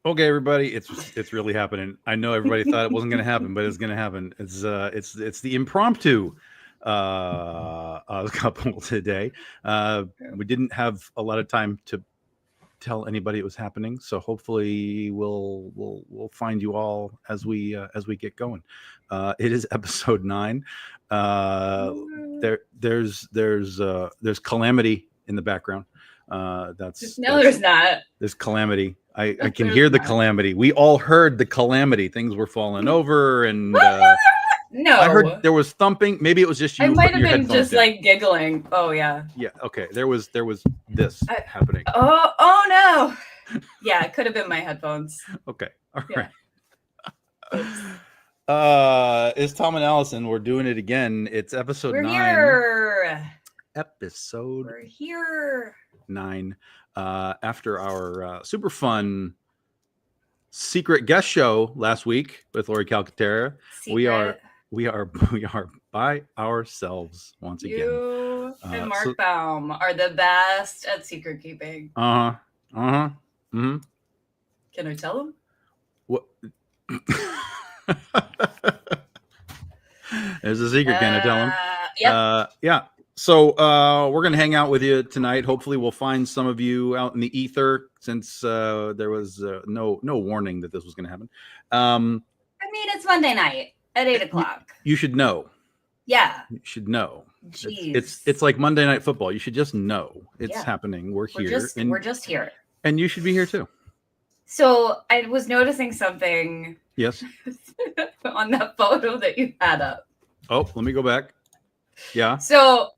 Okay, everybody, it's really happening. I know everybody thought it wasn't going to happen, but it's going to happen. It's the impromptu couple today. We didn't have a lot of time to tell anybody it was happening, so hopefully we'll find you all as we get going. It is episode 9. There's calamity in the background. There's not. There's calamity. I can hear the calamity. We all heard the calamity. Things were falling over, and no, I heard there was thumping. Maybe it was just you. I might have been just like giggling. Oh yeah. Yeah. Okay. There was this happening. Oh no. Yeah, it could have been my headphones. Okay. All right. It's Tom and Allison. We're doing it again. It's episode 9. Here. We're here. 9. After our super fun secret guest show last week with Lori Calcaterra, we are by ourselves once again. You and Mark Baum are the best at secret keeping. Mm-hmm. Can I tell him? What? There's a secret. Can I tell him? Yep. Yeah. So we're going to hang out with you tonight. Hopefully we'll find some of you out in the ether, since there was no warning that this was going to happen. I mean, it's Monday night at 8:00. You should know. Yeah. You should know. Jeez. It's like Monday Night Football. You should just know it's happening. We're here. We're just here. And you should be here too. So I was noticing something. Yes. On that photo that you had up. Oh, let me go back. Yeah. So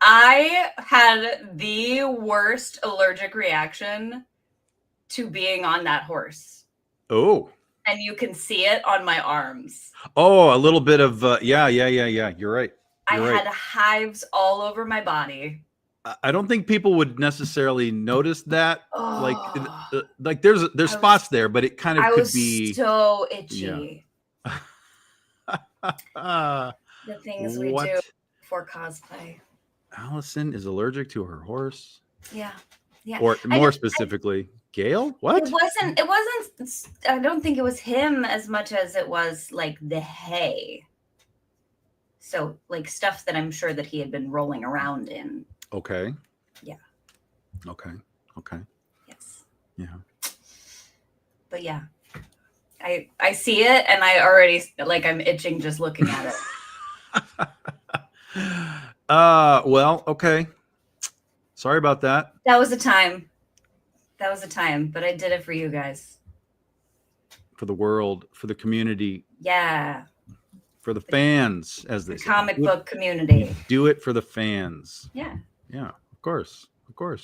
I had the worst allergic reaction to being on that horse. Oh. And you can see it on my arms. Oh, a little bit of, yeah. You're right. I had hives all over my body. I don't think people would necessarily notice that. Like there's spots there, but it kind of could be so itchy. Yeah. The things we do for cosplay. Allison is allergic to her horse. Yeah. Or more specifically, Gail? What? It wasn't. I don't think it was him as much as it was like the hay. So like stuff that I'm sure that he had been rolling around in. Okay. Yeah. Okay. Yes. Yeah. But yeah, I see it, and I already I'm itching just looking at it. Well, okay. Sorry about that. That was a time, but I did it for you guys. For the world, for the community. Yeah. For the fans, as they say. Comic book community. Do it for the fans. Yeah. Yeah, of course.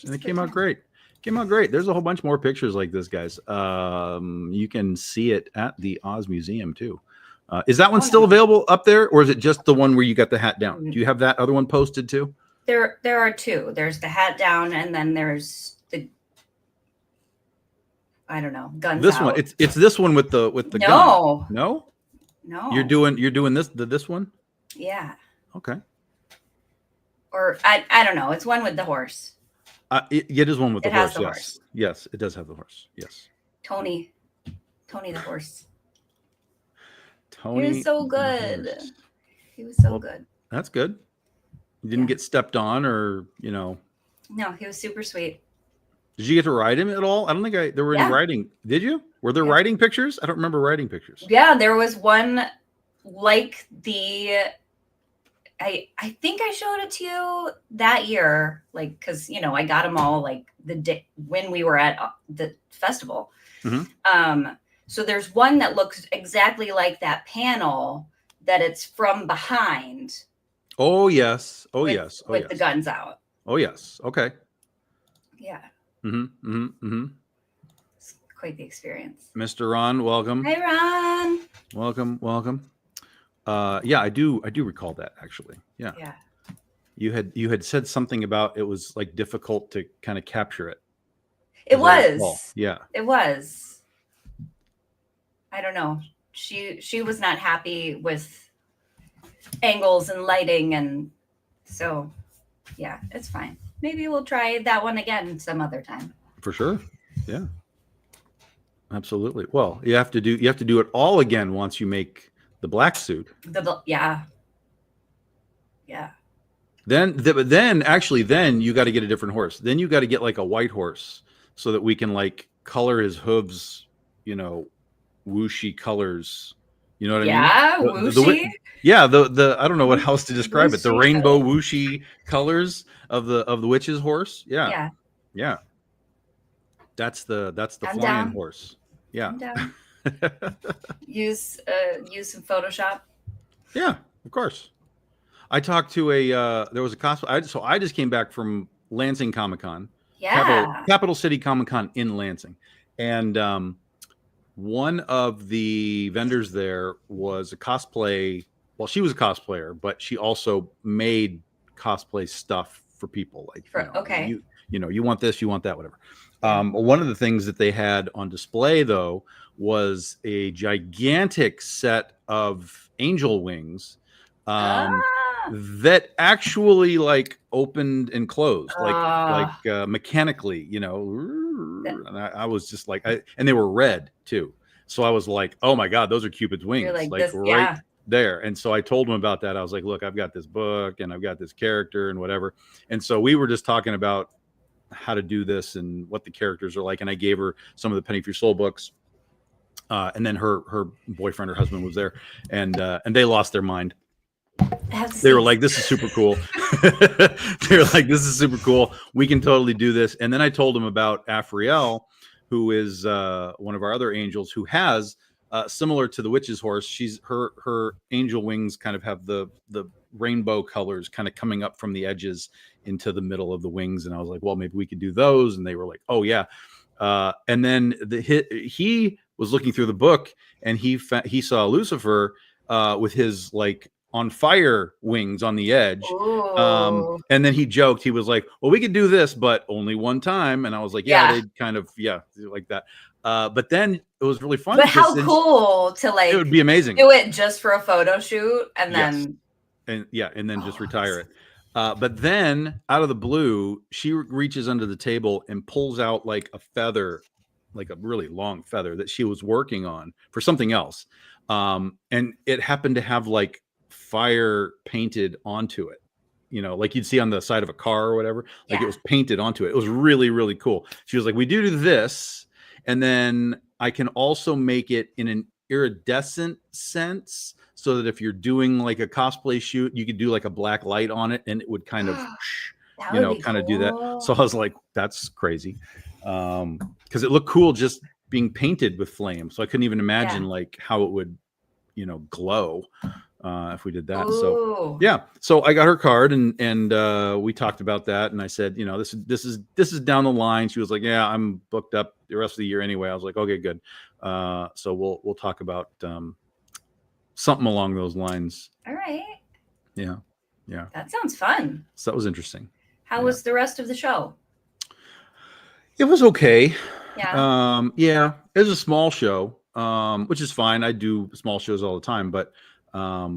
And it came out great. There's a whole bunch more pictures like this, guys. You can see it at the Oz Museum too. Is that one still available up there, or is it just the one where you got the hat down? Do you have that other one posted too? There are two. There's the hat down, and then there's the guns. This out. one. It's this one with the gun. No. You're doing this one. Yeah. Okay. Or I don't know. It's one with the horse. It is one with the horse. Has the horse. Yes, it does have the horse. Yes. Tony the horse. Tony. He was so good. Good. That's good. You didn't get stepped on, or No, he was super sweet. Did you get to ride him at all? I don't think there were any riding. Did you? Were there riding pictures? I don't remember riding pictures. Yeah, there was one like the. I think I showed it to you that year, because I got them all the day when we were at the festival. Mm-hmm. So there's one that looks exactly like that panel that it's from behind. Oh yes. With the guns out. Oh yes. Okay. Yeah. Mm-hmm. It's quite the experience. Mr. Ron, welcome. Hey, Ron. Welcome. Yeah, I do recall that actually. Yeah. You had said something about it was like difficult to kind of capture it. It as I recall. was. Yeah. It was. I don't know. She was not happy with angles and lighting, and so yeah, it's fine. Maybe we'll try that one again some other time. For sure. Yeah. Absolutely. Well, you have to do it all again once you make the black suit. Yeah. Then actually then you got to get a different horse. Then you got to get like a white horse so that we can like color his hooves, whooshy colors. You know what I mean? Yeah, whooshy. The I don't know what else to describe it. The Whooshy rainbow colors. whooshy colors of the witch's horse. Yeah. Yeah. That's the I'm flying down. horse. Yeah. I'm down. Use some Photoshop. Yeah, of course. I talked to there was a cosplay. So I just came back from Lansing Comic Con, Yeah. Capital City Comic Con in Lansing, and one of the vendors there was a cosplay. Well, she was a cosplayer, but she also made cosplay stuff for people. Like, okay. You want this, you want that, whatever. Yeah. One of the things that they had on display though was a gigantic set of angel wings. That actually like opened and closed like mechanically, and I was just like, and they were red too. So I was like, oh my God, those are Cupid's wings, like this, right there. And so I told him about that. I was like, look, I've got this book and I've got this character and whatever. And so we were just talking about how to do this and what the characters are like. And I gave her some of the Penny for Your Soul books. And then her boyfriend or husband was there, and they lost their mind. They were like, this is super cool. They were like, this is super cool. We can totally do this. And then I told them about Afriel, who is one of our other angels, who has similar to the witch's horse. She's her angel wings kind of have the rainbow colors kind of coming up from the edges into the middle of the wings. And I was like, well, maybe we could do those. And they were like, oh yeah. And then he was looking through the book and he saw Lucifer with his like on fire wings on the edge. And then he joked, he was like, well, we could do this, but only one time. And I was like, yeah. They kind of, like that. But then it was really fun. But how cool to like, it would be amazing. Do it just for a photo shoot and then. And then just retire it. But then out of the blue, she reaches under the table and pulls out like a feather, like a really long feather that she was working on for something else. And it happened to have like fire painted onto it, like you'd see on the side of a car or whatever. Like it was painted onto it. It was really, really cool. She was like, we do this, and then I can also make it in an iridescent sense, so that if you're doing like a cosplay shoot, you could do like a black light on it and it would kind of kind of do that. So I was like, that's crazy, because it looked cool just being painted with flame. So I couldn't even imagine like how it would glow if we did that. Ooh. So I got her card and we talked about that, and I said, this is down the line. She was like, yeah, I'm booked up the rest of the year anyway. I was like, okay, good. So we'll talk about something along those lines. All right. Yeah. That sounds fun. So that was interesting. How was the rest of the show? It was okay. Yeah. It was a small show, which is fine. I do small shows all the time, but I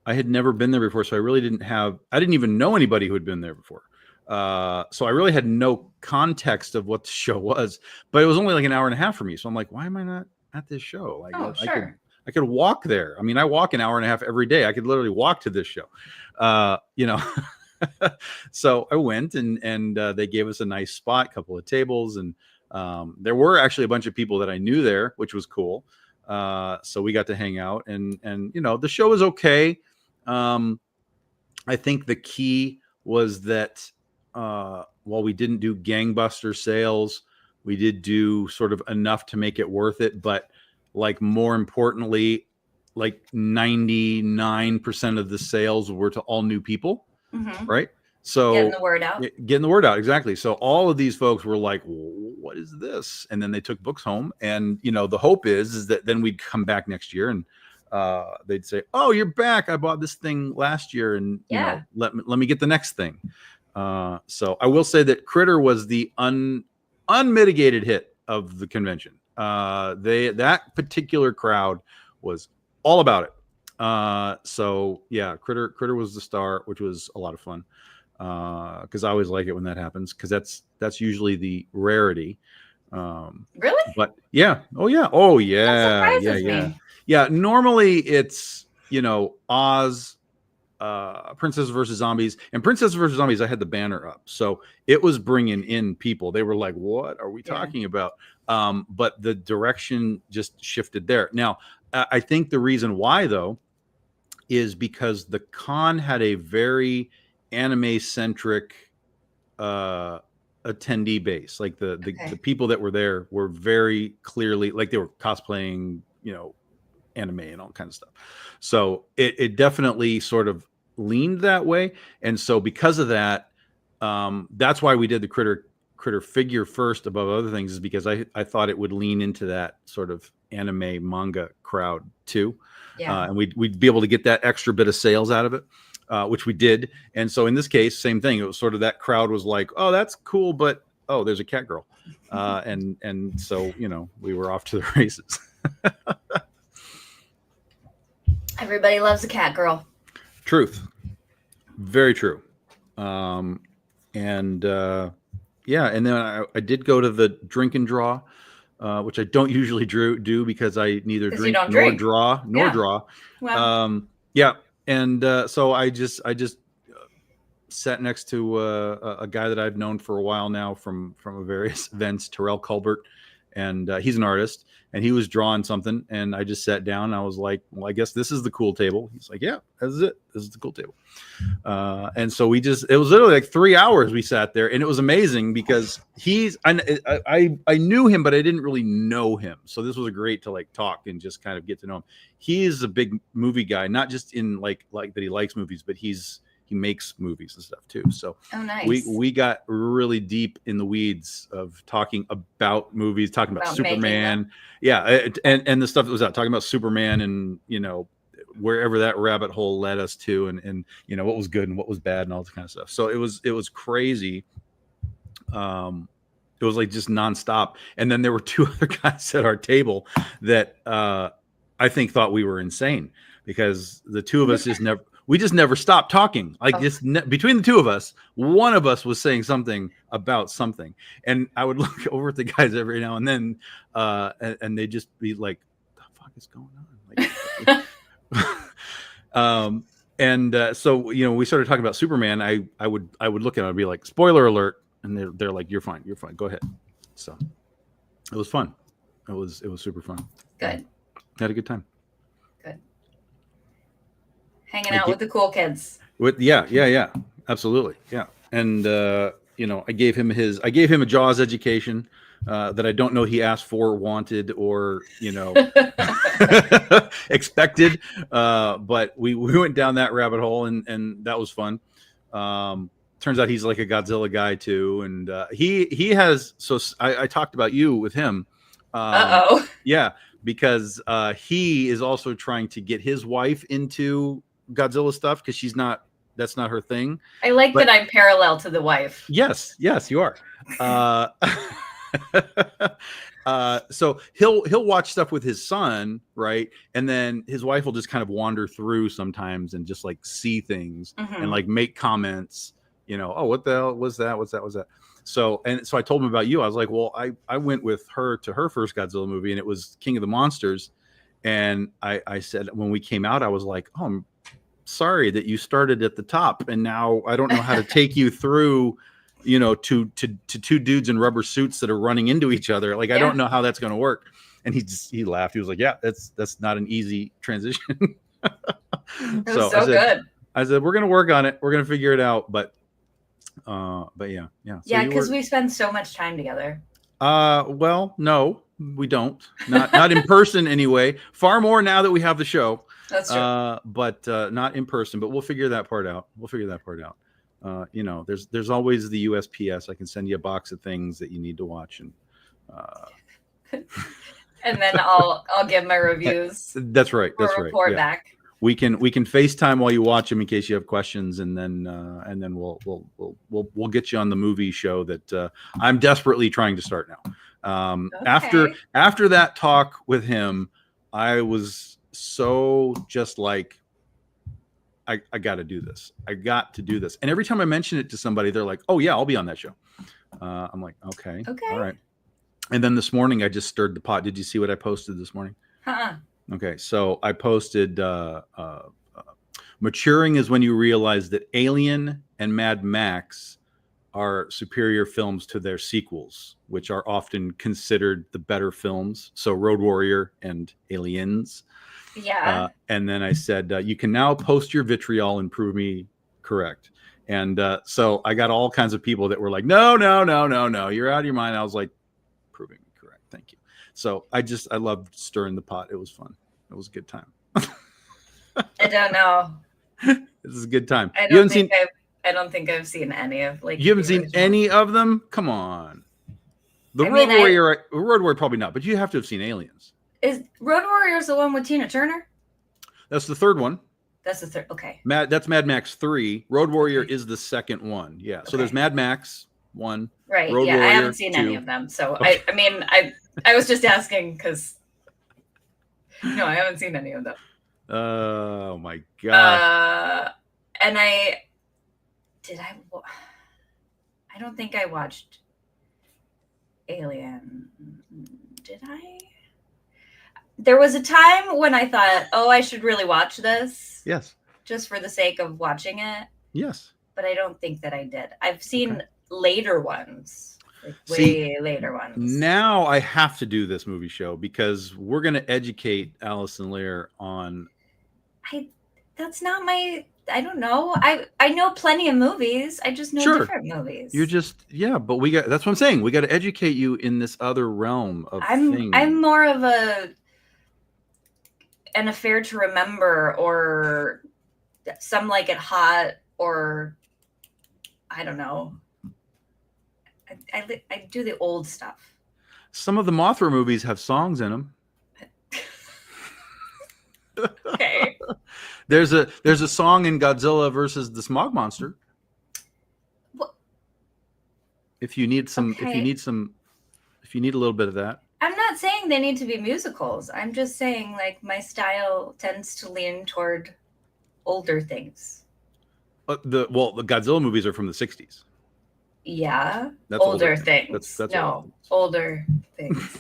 had never been there before, so I didn't even know anybody who had been there before. So I really had no context of what the show was, but it was only like an hour and a half for me. So I'm like, why am I not at this show? Like, sure. I could walk there. I mean, I walk an hour and a half every day. I could literally walk to this show, So I went and they gave us a nice spot, a couple of tables, and there were actually a bunch of people that I knew there, which was cool. So we got to hang out, and the show was okay. I think the key was that while we didn't do gangbuster sales, we did do sort of enough to make it worth it. But like more importantly, like 99% of the sales were to all new people, right? So getting the word out. Exactly. So all of these folks were like, what is this? And then they took books home, and the hope is that then we'd come back next year and they'd say, "Oh, you're back! I bought this thing last year, and let me get the next thing." So I will say that Critter was the unmitigated hit of the convention. That particular crowd was all about it. So yeah, Critter was the star, which was a lot of fun. Because I always like it when that happens, because that's usually the rarity. Really? But yeah, oh yeah, That surprises me. yeah. Normally it's Oz, Princess versus Zombies, and Princess versus Zombies. I had the banner up, so it was bringing in people. They were like, "What are we talking about?" But the direction just shifted there. Now, I think the reason why though is because the con had a very anime centric attendee base. Like the people that were there were very clearly like they were cosplaying, anime and all kinds of stuff. So it definitely sort of leaned that way. And so because of that, that's why we did the critter figure first above other things, is because I thought it would lean into that sort of anime manga crowd too. And we'd be able to get that extra bit of sales out of it. Which we did. And so in this case, same thing. It was sort of that crowd was like, "Oh, that's cool, but oh, there's a cat girl." And so, we were off to the races. Everybody loves a cat girl. Truth. Very true. And then I did go to the drink and draw, which I don't usually do because I neither drink nor draw. Well. Yeah. And so I just sat next to a guy that I've known for a while now from various events, Terrell Culbert, and he's an artist, and he was drawing something, and I just sat down. And I was like, "Well, I guess this is the cool table." He's like, "Yeah, this is it. This is the cool table." And so it was literally like 3 hours we sat there, and it was amazing because I knew him, but I didn't really know him. So this was great to like talk and just kind of get to know him. He's a big movie guy, not just in like that he likes movies, but he makes movies and stuff too. So nice. we got really deep in the weeds of talking about movies, talking about Superman. Yeah. And the stuff that was out, talking about Superman and, wherever that rabbit hole led us to, and what was good and what was bad and all that kind of stuff. So it was crazy. It was like just nonstop. And then there were two other guys at our table that I think thought we were insane, because the two of us just never stopped talking. Like between the two of us, one of us was saying something about something, and I would look over at the guys every now and then, and they'd just be like, "The fuck is going on?" Like, so we started talking about Superman. I would look at it and be like, "Spoiler alert," and they're like, "You're fine, go ahead." So it was fun. It was super fun. Good. Had a good time. Good. Hanging out with the cool kids. Yeah, absolutely, yeah. And I gave him a Jaws education that I don't know he asked for, wanted, or expected. But we went down that rabbit hole, and that was fun. Turns out he's like a Godzilla guy too, and he has. So I talked about you with him. Yeah, because he is also trying to get his wife into Godzilla stuff, because that's not her thing. I like that I'm parallel to the wife. Yes, you are. So he'll watch stuff with his son, right? And then his wife will just kind of wander through sometimes and just like see things and like make comments, "Oh, what the hell was that? What's that? So I told him about you. I was like, well, I went with her to her first Godzilla movie, and it was King of the Monsters. And I said, when we came out, I was like, "Oh, I'm sorry that you started at the top, and now I don't know how to take you through, to two dudes in rubber suits that are running into each other. Like, I don't know how that's going to work." And he laughed. He was like, "Yeah, that's not an easy transition." So good. I said, "We're going to work on it. We're going to figure it out." But yeah. So because we spend so much time together. Well, no, we don't. Not in person anyway. Far more now that we have the show. That's true. But not in person. But we'll figure that part out. There's always the USPS. I can send you a box of things that you need to watch, and And then I'll give my reviews That's right. or That's right. report Yeah. back. We can FaceTime while you watch them in case you have questions, and then we'll get you on the movie show that I'm desperately trying to start now. Okay. After that talk with him, I was so just like, I got to do this. I got to do this. And every time I mention it to somebody, they're like, "Oh yeah, I'll be on that show." I'm like, "Okay, all right." And then this morning, I just stirred the pot. Did you see what I posted this morning? Okay, so I posted maturing is when you realize that Alien and Mad Max are superior films to their sequels, which are often considered the better films. So Road Warrior and Aliens. Yeah. And then I said, you can now post your vitriol and prove me correct. And so I got all kinds of people that were like, no, you're out of your mind. I was like, proving me correct. Thank you. So I loved stirring the pot. It was fun. It was a good time. I don't know. This is a good time. I don't think I've seen any of like. You haven't seen any of them? Come on. Road Warrior probably not, but you have to have seen Aliens. Is Road Warrior the one with Tina Turner? That's the third one. That's the third. Okay. That's Mad Max 3. Road Warrior is the second one. Yeah. So there's Mad Max 1. Right. Road yeah. Warrior, I haven't seen 2. any of them. So I mean, I was just asking because no, I haven't seen any of them. Oh my god. And I don't think I watched Alien. Did I? There was a time when I thought, oh, I should really watch this. Yes. Just for the sake of watching it. Yes. But I don't think that I did. I've seen later ones. Like way later ones. Now I have to do this movie show because we're going to educate Allison Lehr on. That's not my. I don't know. I know plenty of movies. I just know different movies. You're just but we got. That's what I'm saying. We got to educate you in this other realm of things. I'm more of an affair to remember, or Some Like It Hot, or I don't know. I do the old stuff. Some of the Mothra movies have songs in them. Okay. There's a song in Godzilla versus the Smog Monster. What? If you need a little bit of that. I'm not saying they need to be musicals. I'm just saying like my style tends to lean toward older things. The Godzilla movies are from the 60s. Yeah. That's older things. That's older things.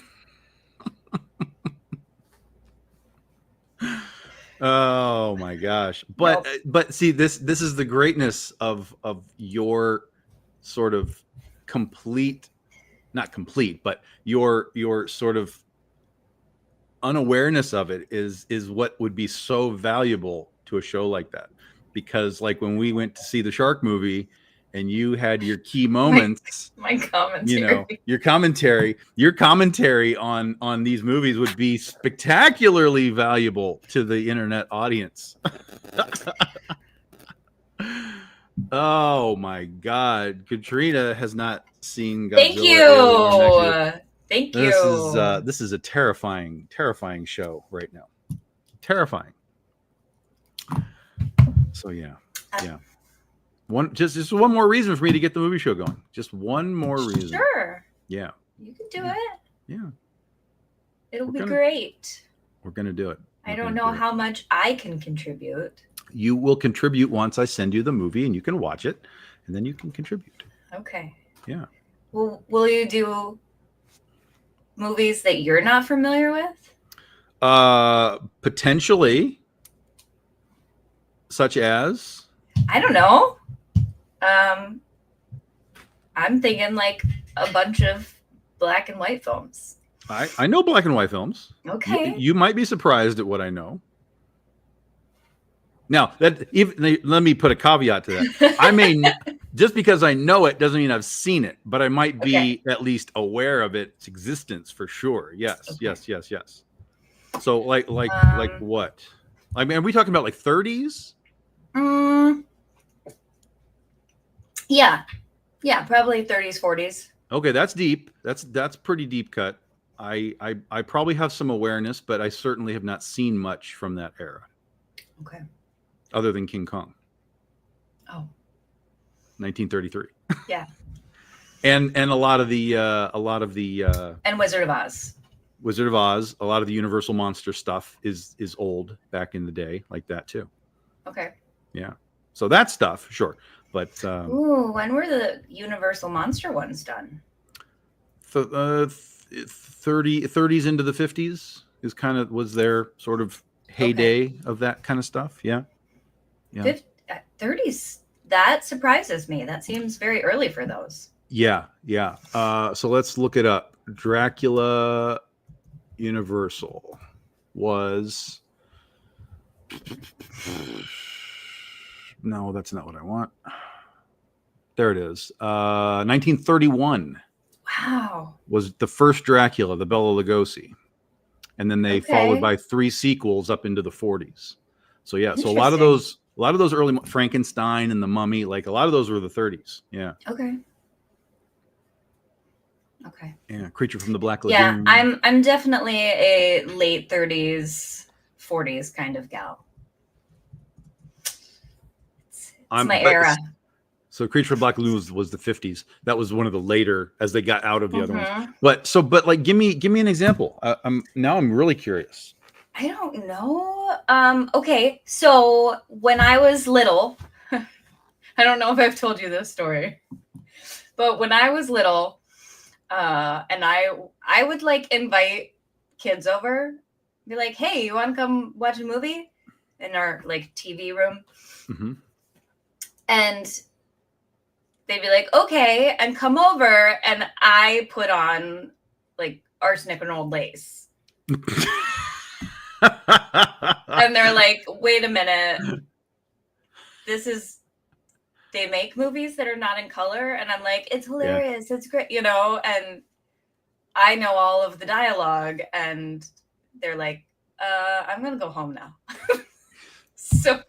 Oh my gosh. But see, this is the greatness of your sort of not complete, but your sort of unawareness of it is what would be so valuable to a show like that. Because like when we went to see the shark movie and you had your key moments, my commentary, your commentary on these movies would be spectacularly valuable to the internet audience. Oh my God. Katrina has not seen Godzilla. Thank you. This is a terrifying show right now. Terrifying. So yeah. Just one more reason for me to get the movie show going. Just one more reason. Sure. Yeah. You can do it. Yeah. It'll be great. We're gonna do it. I don't know how much I can contribute. You will contribute once I send you the movie and you can watch it, and then you can contribute. Okay. Yeah. Will you do movies that you're not familiar with? Potentially. Such as? I don't know. I'm thinking like a bunch of black and white films. I know black and white films. Okay. You might be surprised at what I know. Now, let me put a caveat to that. I may just because I know it doesn't mean I've seen it, but I might be at least aware of its existence for sure. Yes, okay. Yes. So like what? I mean, are we talking about like 30s? Yeah, probably 30s, 40s. Okay, that's deep. That's pretty deep cut. I probably have some awareness, but I certainly have not seen much from that era. Okay. Other than King Kong. Oh. 1933. Yeah. And a lot of the and Wizard of Oz. Wizard of Oz, a lot of the Universal Monster stuff is old back in the day, like that too. Okay. Yeah. So that stuff, sure. But ooh, when were the Universal Monster ones done? 30s into the 50s is kind of was their sort of heyday of that kind of stuff. Yeah. Yeah. 30s. That surprises me. That seems very early for those. Yeah. Yeah. So let's look it up. Dracula Universal was no, that's not what I want. There it is. 1931. Wow. Was the first Dracula, the Bela Lugosi. And then they followed by 3 sequels up into the 40s. So yeah, so a lot of those early Frankenstein and the Mummy, like a lot of those were the 30s. Yeah. Okay. Okay. Yeah, Creature from the Black Lagoon. Yeah, I'm definitely a late 30s, 40s kind of gal. It's my era. So Creature from the Black Lagoon was the 50s. That was one of the later as they got out of the other ones. But like give me an example. I'm really curious. I don't know. Okay, so when I was little, I don't know if I've told you this story, but when I was little, and I would like invite kids over, be like, hey, you want to come watch a movie in our like TV room? Mm-hmm. And they'd be like, okay, and come over, and I put on like Arsenic and Old Lace. And they're like, wait a minute, they make movies that are not in color? And I'm like, it's hilarious, it's great, and I know all of the dialogue, and they're like, I'm gonna go home now. So,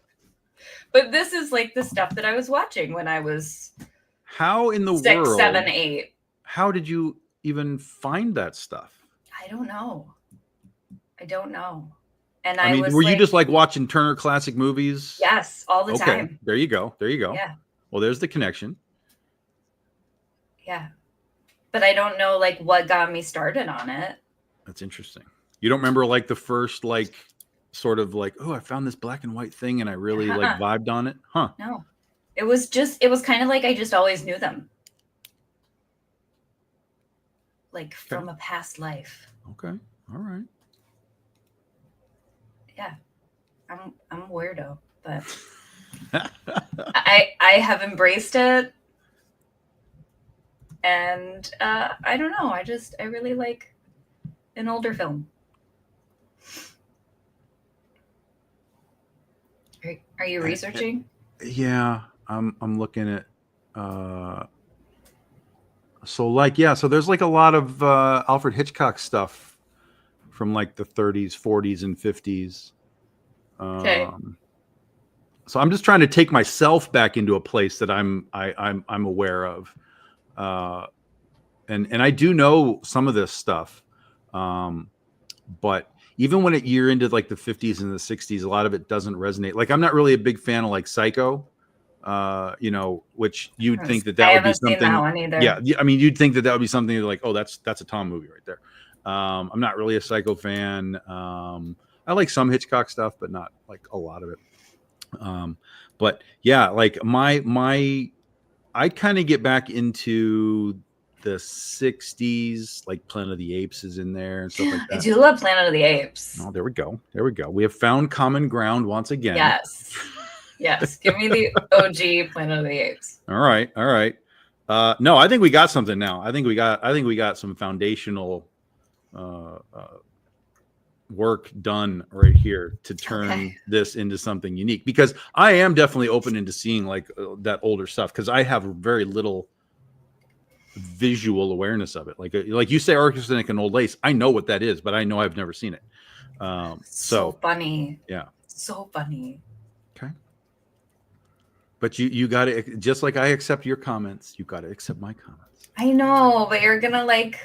but this is like the stuff that I was watching when I was how in the 6, world 7, 8. How did you even find that stuff? I don't know. And I mean, were you just like watching Turner Classic Movies? Yes, all the time. There you go. Yeah. Well, there's the connection. Yeah. But I don't know like what got me started on it. That's interesting. You don't remember like the first like sort of like, oh, I found this black and white thing and I really like vibed on it? Huh. No. It was kind of like I just always knew them. Like from a past life. Okay. All right. Yeah. I'm a weirdo, but I have embraced it. And I don't know. I really like an older film. Are you researching? Yeah, I'm looking at so there's like a lot of Alfred Hitchcock stuff from like the 30s, 40s, and 50s. Okay. So I'm just trying to take myself back into a place that I'm aware of. And I do know some of this stuff. But even when you're into like the 50s and the 60s, a lot of it doesn't resonate. Like I'm not really a big fan of like Psycho, which you'd think that would be something. Seen that one either. Yeah, I mean, you'd think that would be something like, oh, that's a Tom movie right there. I'm not really a Psycho fan. I like some Hitchcock stuff, but not like a lot of it. But yeah, like I kind of get back into the 60s, like Planet of the Apes is in there and stuff like that. I do love Planet of the Apes. Oh, there we go. We have found common ground once again. Yes. Give me the OG Planet of the Apes. All right. No, I think we got something now. I think we got some foundational work done right here to turn this into something unique, because I am definitely open into seeing like that older stuff, because I have very little visual awareness of it. Like you say, Arsenic and Old Lace, I know what that is, but I know I've never seen it. So funny. Yeah. So funny. Okay. But you got to, just like I accept your comments, you got to accept my comments. I know, but you're gonna like.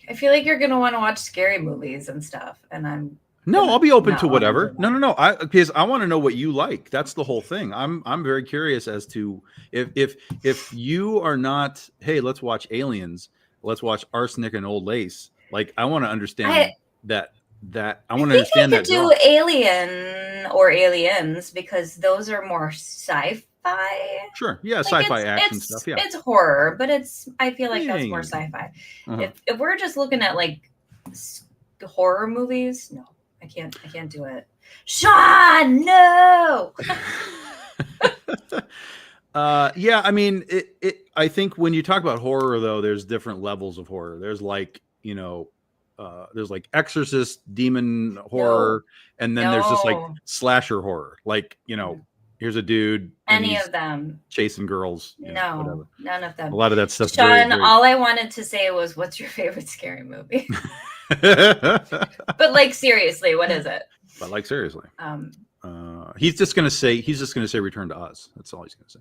I feel like you're gonna want to watch scary movies and stuff, and I'll be open not to wanna do whatever. that. No. Because I want to know what you like. That's the whole thing. I'm very curious as to if you are not, hey, let's watch Aliens, let's watch Arsenic and Old Lace. Like, I want to understand that I want to think I understand could that do draw. Alien or Aliens because those are more sci-fi. Sure, yeah, Like sci-fi action stuff. Yeah, it's horror, but I feel like that's more Yeah. sci-fi. Uh-huh. If we're just looking at like horror movies, no, I can't do it. Sean, no. Yeah, I mean, I think when you talk about horror, though, there's different levels of horror. There's like, there's like Exorcist, demon horror, and then there's just like No. slasher horror. Like, here's a dude and Any he's of them. chasing girls. No, Whatever. none of them. A lot of that stuff. Sean, all I wanted to say was, what's your favorite scary movie? But like, seriously, what is it? But like, seriously. He's just gonna say Return to Oz. That's all he's gonna say.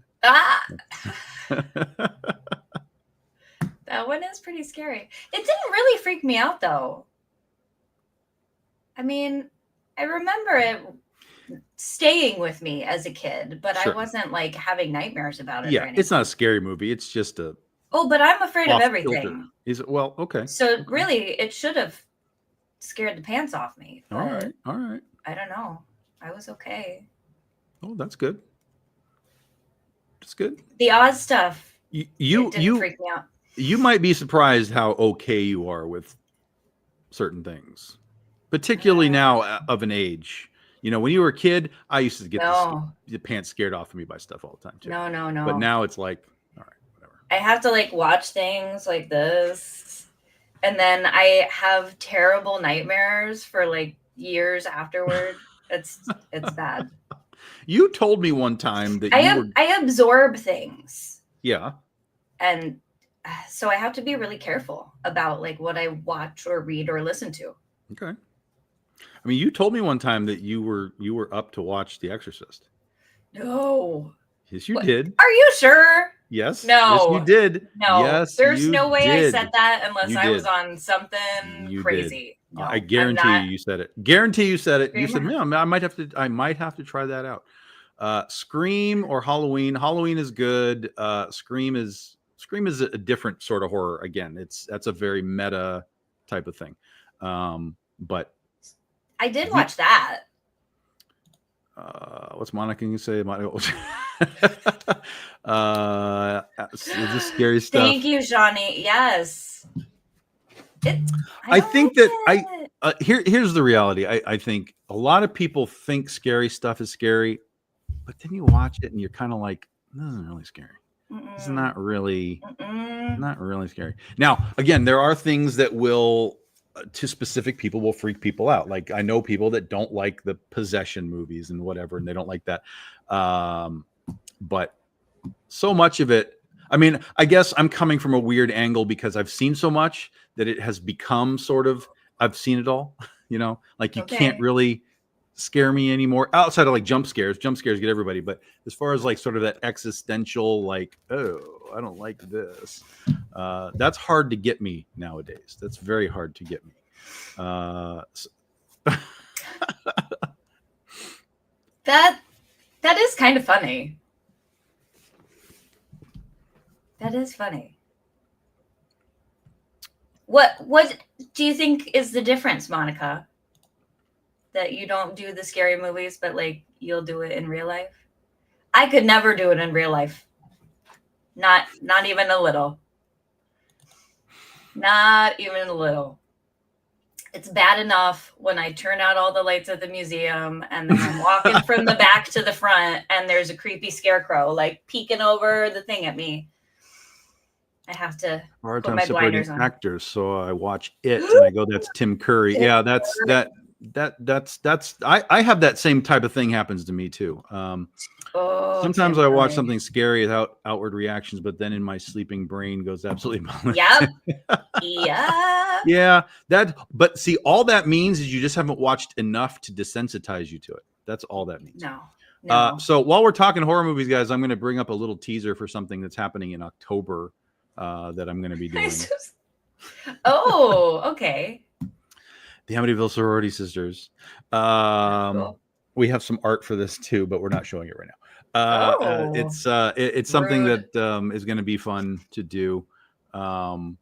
That one is pretty scary. It didn't really freak me out though. I mean, I remember it staying with me as a kid, but Sure. I wasn't like having nightmares about it. Yeah, it's not a scary movie. It's just a. Oh, but I'm afraid of off everything. kilter. Is it? Well, okay. So really, it should have scared the pants off me. All right. I don't know. I was okay. Oh, that's good. That's good. The Oz stuff. You didn't freak me out. You might be surprised how okay you are with certain things, particularly now of an age. When you were a kid, I used to get the pants scared off of me by stuff all the time too. No. But now it's like, all right, whatever. I have to like watch things like this, and then I have terrible nightmares for like years afterward. It's bad. You told me one time that I absorb things. Yeah. And so I have to be really careful about like what I watch or read or listen to. Okay. I mean, you told me one time that you were up to watch The Exorcist. No. Yes, you did. Are you sure? Yes. No. Yes, you did. No. Yes, there's no way did. I said that unless I was on something crazy. No, I guarantee you said it. Guarantee you said it. You said, "Man, I might have to try that out." Scream or Halloween. Halloween is good. Scream is a different sort of horror. Again, that's a very meta type of thing. But I did watch that. What's Monica going to say? This scary stuff. Thank you, Johnny. Yes. I think that here's the reality. I think a lot of people think scary stuff is scary, but then you watch it and you're kind of like, this isn't really scary. It's not really scary. Now, again, there are things that will, to specific people, will freak people out. Like, I know people that don't like the possession movies and whatever, and they don't like that. But so much of it, I mean, I guess I'm coming from a weird angle because I've seen so much that it has become sort of, I've seen it all, like you can't really scare me anymore outside of like jump scares get everybody. But as far as like sort of that existential, like, oh, I don't like this. That's hard to get me nowadays. That's very hard to get me. That is kind of funny. That is funny. What do you think is the difference, Monica? That you don't do the scary movies, but like you'll do it in real life? I could never do it in real life. Not even a little. Not even a little. It's bad enough when I turn out all the lights at the museum and then I'm walking from the back to the front and there's a creepy scarecrow like peeking over the thing at me. I have to put my blinders on. Actors, so I watch it and I go, "That's Tim Curry." Yeah, that's. I have that same type of thing happens to me too. Sometimes I watch something scary without outward reactions, but then in my sleeping brain goes absolutely ballistic. Yep. Yeah. Yeah. But see, all that means is you just haven't watched enough to desensitize you to it. That's all that means. No. So while we're talking horror movies, guys, I'm going to bring up a little teaser for something that's happening in October that I'm going to be doing. Oh, okay. The Amityville Sorority Sisters. Cool. We have some art for this too, but we're not showing it right now. Oh, It's something rude. that is going to be fun to do, and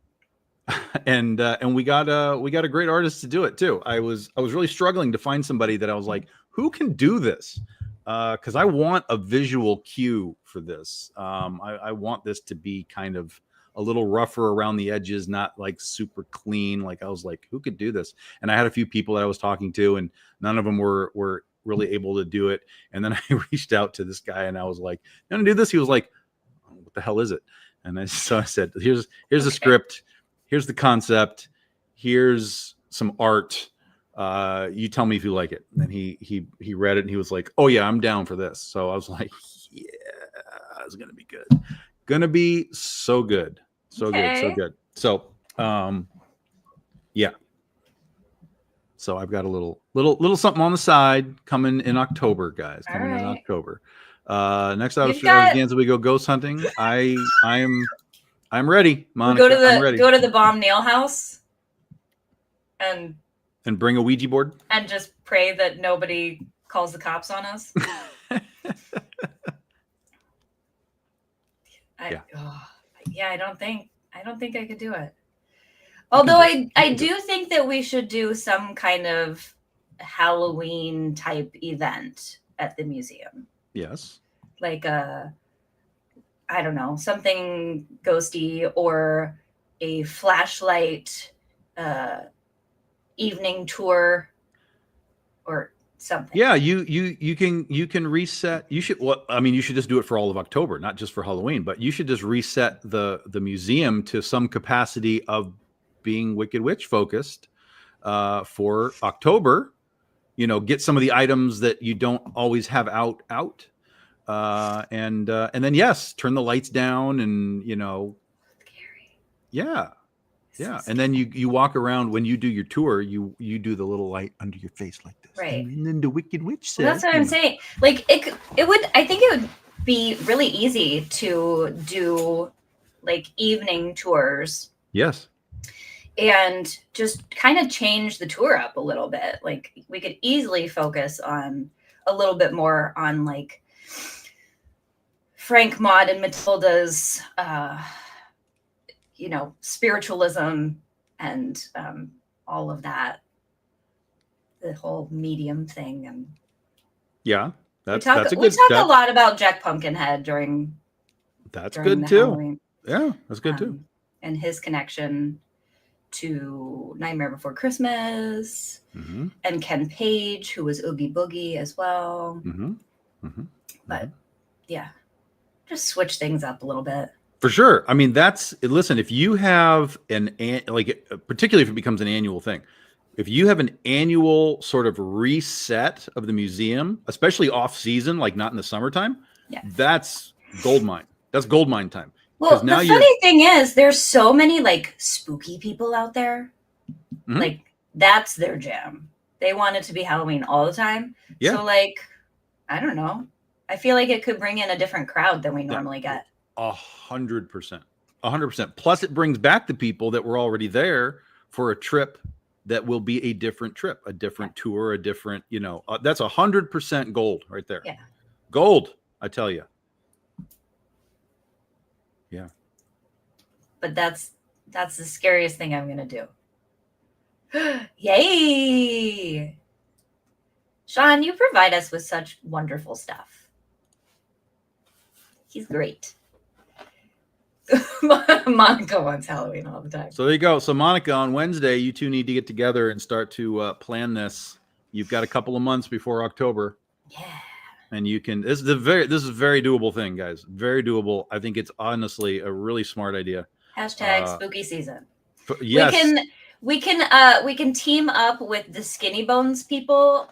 we got a great artist to do it too. I was really struggling to find somebody that I was like, who can do this? Because I want a visual cue for this. I want this to be kind of a little rougher around the edges, not like super clean. Like I was like, who could do this? And I had a few people that I was talking to, and none of them were really able to do it. And then I reached out to this guy, and I was like, "You want to do this?" He was like, "What the hell is it?" And so I said, "Here's the script. Here's the concept. Here's some art. You tell me if you like it." And he read it, and he was like, "Oh yeah, I'm down for this." So I was like, "Yeah, it's gonna be good. Gonna be so good, so good, so Okay. good." So yeah. So I've got a little something on the side coming in October, guys. All Coming in right. October. Next You've got. extravaganza, we go ghost hunting. I'm ready, We go to Monica. I'm ready. the bomb nail house, and And bring a Ouija board. just pray that nobody calls the cops on us. Yeah. I don't think I could do it. Although I do think that we should do some kind of Halloween type event at the museum. Yes. Like I don't know, something ghosty or a flashlight evening tour or something. Yeah, you can reset. You should you should just do it for all of October, not just for Halloween, but you should just reset the museum to some capacity of being Wicked Witch focused for October. Get some of the items that you don't always have out, and then yes, turn the lights down, and Scary. yeah, So yeah, scary. and then you walk around when you do your tour. You do the little light under your face like this, Right. and then the Wicked Witch says, Well, that's what I'm saying. Like it would. I think it would be really easy to do like evening tours Yes. and just kind of change the tour up a little bit. Like we could easily focus on a little bit more on like Frank Maud and Matilda's spiritualism and all of that, the whole medium thing. And Yeah, we that's talk a good. a lot about Jack Pumpkinhead during That's the good too. Halloween. Yeah, that's good too. And his connection to Nightmare Before Christmas and Ken Page, who was Oogie Boogie as well. But yeah, just switch things up a little bit. For sure. I mean, listen, if you have particularly if it becomes an annual thing, if you have an annual sort of reset of the museum, especially off season, like not in the summertime, that's gold mine. That's gold mine time. Well, the funny thing is there's so many like spooky people out there. Like that's their jam. They want it to be Halloween all the time. Yeah. So like, I don't know. I feel like it could bring in a different crowd than we normally get. 100%. 100%. Plus it brings back the people that were already there for a trip that will be a different trip, a different tour, a different, that's 100% gold right there. Yeah. Gold, I tell you. Yeah. But that's the scariest thing I'm going to do. Yay. Sean, you provide us with such wonderful stuff. He's great. Monica wants Halloween all the time. So there you go. So Monica, on Wednesday, you two need to get together and start to plan this. You've got a couple of months before October. Yeah. And you can. This is a very doable thing, guys. Very doable. I think it's honestly a really smart idea. Hashtag spooky season. Yes. We can team up with the Skinny Bones people.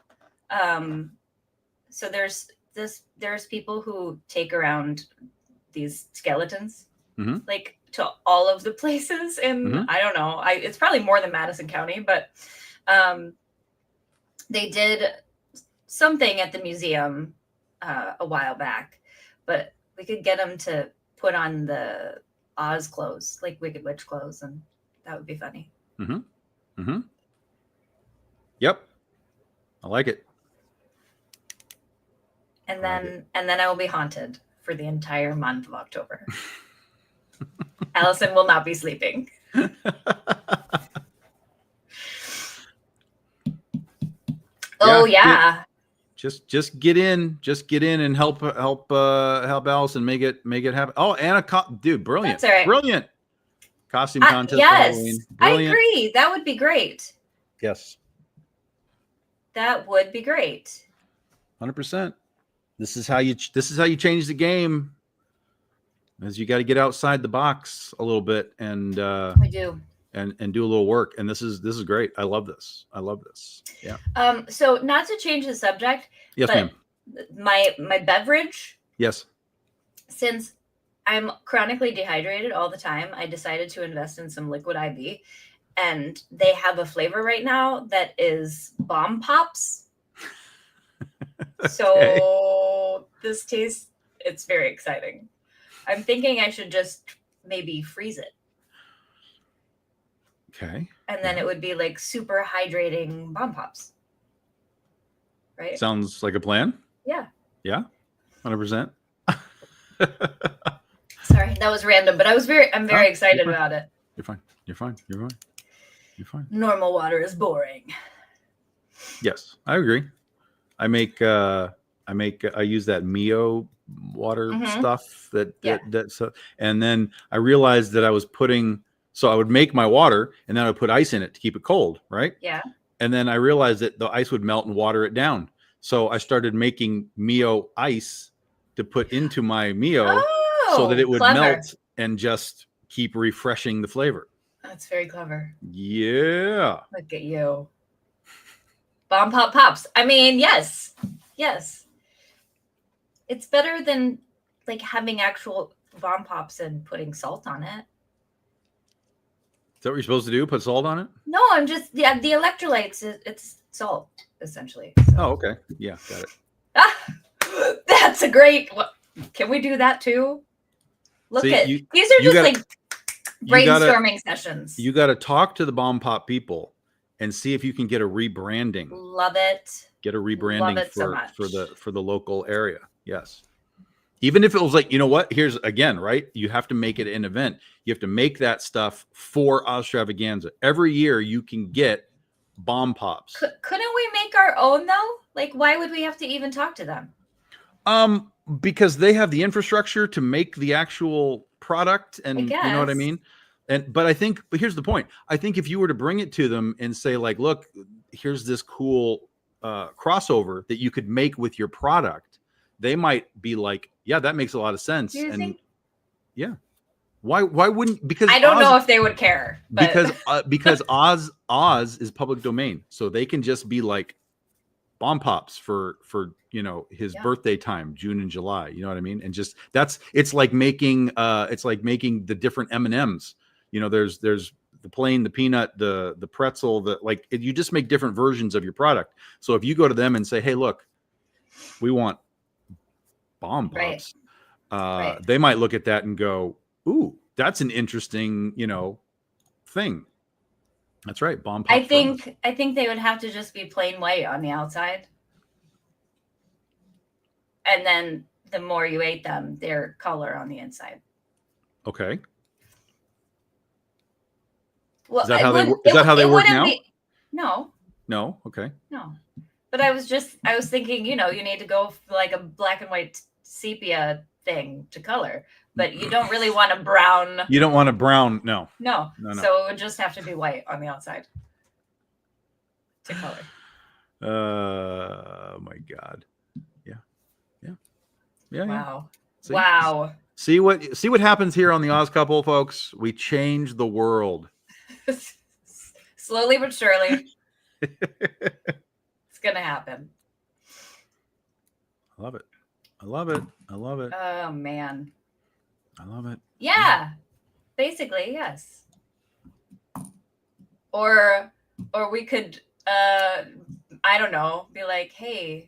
So there's people who take around these skeletons like to all of the places in I don't know. It's probably more than Madison County, but they did something at the museum a while back, but we could get them to put on the Oz clothes, like Wicked Witch clothes, and That would be funny. Mm-hmm. Mm-hmm. Yep. I like it. And then I will be haunted for the entire month of October. Allison will not be sleeping. Oh yeah. Just get in and help Allison make it happen. Oh, Anna, dude, brilliant. That's all right. Brilliant. Costume contest for yes, Halloween. Brilliant. I agree. That would be great. Yes. That would be great. 100%. This is how you change the game. Is you got to get outside the box a little bit and we do. And do a little work. And this is great. I love this. Yeah. So not to change the subject. Yes, but ma'am. My beverage. Yes. Since I'm chronically dehydrated all the time, I decided to invest in some liquid IV, and they have a flavor right now that is bomb pops. Okay. So this tastes, it's very exciting. I'm thinking I should just maybe freeze it. Okay. And then it would be like super hydrating bomb pops. Right? Sounds like a plan. Yeah. Yeah. 100%. Sorry, that was random, but I'm very excited about it. You're fine. Normal water is boring. Yes, I agree. I use that Mio water stuff and then I realized that I was so I would make my water and then I would put ice in it to keep it cold, right? Yeah. And then I realized that the ice would melt and water it down. So I started making Mio ice to put into my Mio so that it would melt and just keep refreshing the flavor. That's very clever. Yeah. Look at you. Bomb pop pops. I mean, yes. It's better than like having actual bomb pops and putting salt on it. Is that what you're supposed to do? Put salt on it? No, I'm just, the electrolytes, it's salt, essentially. So. Oh, okay. Yeah, got it. That's a great, can we do that too? These are just like brainstorming sessions. You got to talk to the bomb pop people and see if you can get a rebranding. Love it. Get a rebranding for the local area. Yes. Even if it was like, you know what? Here's again, right? You have to make it an event. You have to make that stuff for Ostravaganza. Every year you can get bomb pops. Couldn't we make our own though? Like, why would we have to even talk to them? Because they have the infrastructure to make the actual product, and you know what I mean? But here's the point. I think if you were to bring it to them and say like, look, here's this cool crossover that you could make with your product, they might be like, yeah, that makes a lot of sense. Yeah. Why wouldn't, because I don't know if they would care, but because Oz is public domain. So they can just be like bomb pops for his birthday time, June and July, you know what I mean? And just it's like making the different M&Ms. There's the plain, the peanut, the pretzel, you just make different versions of your product. So if you go to them and say, hey, look, we want bomb pops, they might look at that and go, ooh, that's an interesting, thing. That's right. Bomb pops. I think they would have to just be plain white on the outside. And then the more you ate them, their color on the inside. Okay. Well, is that how they work now? No. Okay. No. But I was thinking, you need to go for like a black and white sepia thing to color, but you don't really want a brown. You don't want a brown. No. So it would just have to be white on the outside to color. Oh my God. Yeah. Wow. See? Wow. See what happens here on the Oz Couple, folks. We change the world. Slowly but surely. It's gonna happen. I love it. Oh man. I love it. Yeah. Basically, yes. Or we could I don't know, be like, hey,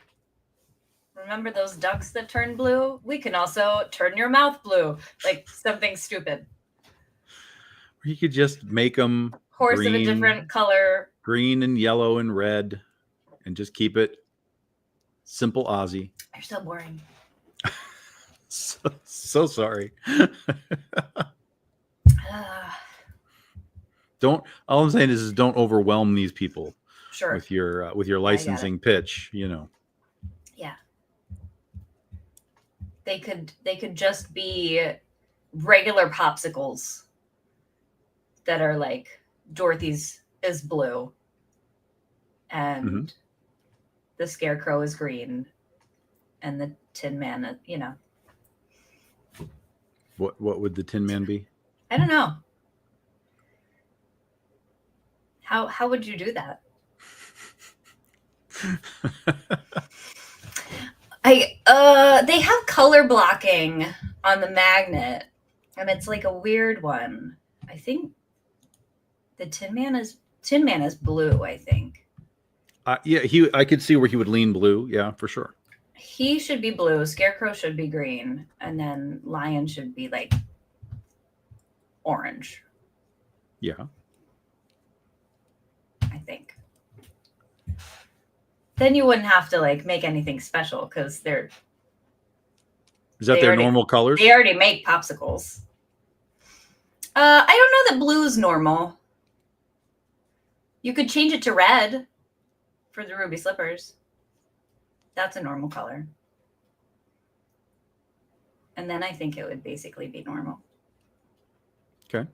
remember those ducks that turn blue? We can also turn your mouth blue. Like something stupid. He could just make them Horse of a different color. green and yellow and red, and just keep it simple Aussie. They're so boring. So sorry. All I'm saying is don't overwhelm these people Sure. with your licensing pitch, Yeah. They could just be regular popsicles that are like Dorothy's is blue and the Scarecrow is green and the Tin Man, What would the Tin Man be? I don't know. How would you do that? They have color blocking on the magnet, and it's like a weird one. I think the Tin Man is blue, I think. Yeah, I could see where he would lean blue. Yeah, for sure. He should be blue. Scarecrow should be green, and then Lion should be like orange. Yeah. I think. Then you wouldn't have to like make anything special because Is that their normal colors? They already make popsicles. I don't know that blue is normal. You could change it to red for the ruby slippers. That's a normal color. And then I think it would basically be normal. Okay.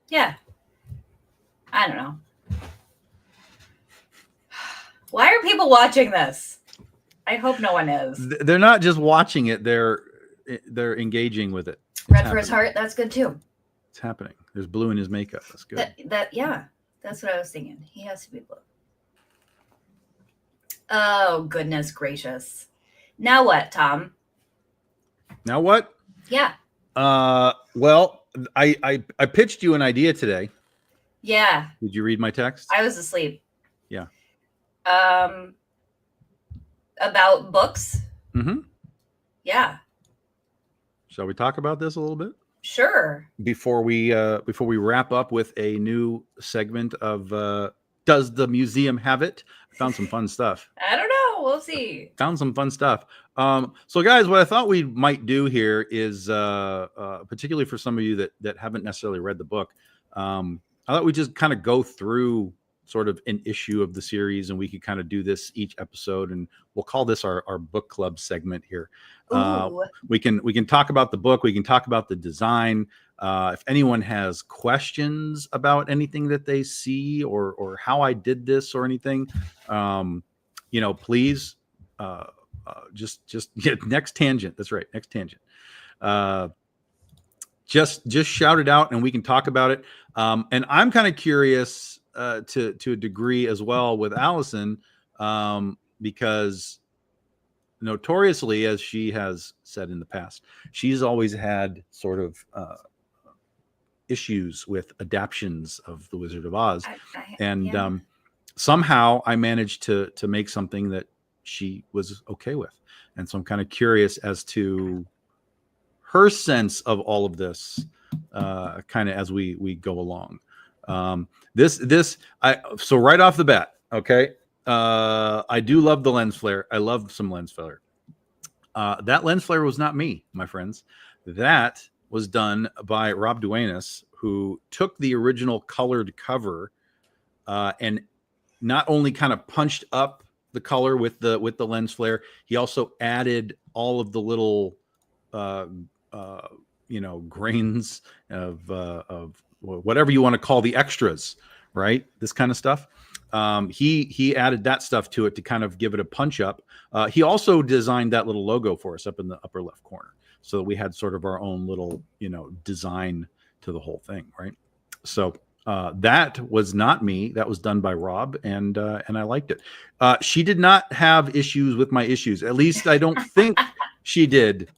Yeah. I don't know. Why are people watching this? I hope no one is. They're not just watching it; they're engaging with it. Red for his heart. That's good too. It's happening. There's blue in his makeup. That's good. Yeah. That's what I was thinking. He has to be blue. Oh goodness gracious! Now what, Tom? Now what? Yeah. Well, I pitched you an idea today. Yeah. Did you read my text? I was asleep. Yeah. About books. Mm-hmm. Yeah. Shall we talk about this a little bit? Sure. Before we wrap up with a new segment of Does the Museum Have It? I found some fun stuff. I don't know. We'll see. Found some fun stuff. So guys, what I thought we might do here is particularly for some of you that haven't necessarily read the book, I thought we'd just kind of go through sort of an issue of the series, and we could kind of do this each episode, and we'll call this our book club segment here. We can talk about the book. We can talk about the design. If anyone has questions about anything that they see or how I did this or anything, please just get next tangent. That's right. Next tangent. Just shout it out and we can talk about it. And I'm kind of curious to a degree as well with Allison, because notoriously, as she has said in the past, she's always had sort of issues with adaptions of The Wizard of Oz. Somehow I managed to make something that she was okay with. And so I'm kind of curious as to her sense of all of this, kind of as we go along. So right off the bat, okay, I do love the lens flare. I love some lens flare. That lens flare was not me, my friends. That was done by Rob Duenas, who took the original colored cover and not only kind of punched up the color with the lens flare, he also added all of the little grains of whatever you want to call the extras, right? This kind of stuff. He added that stuff to it to kind of give it a punch up. He also designed that little logo for us up in the upper left corner, so that we had sort of our own little, design to the whole thing, right? So that was not me. That was done by Rob, and I liked it. She did not have issues with my issues. At least I don't think she did.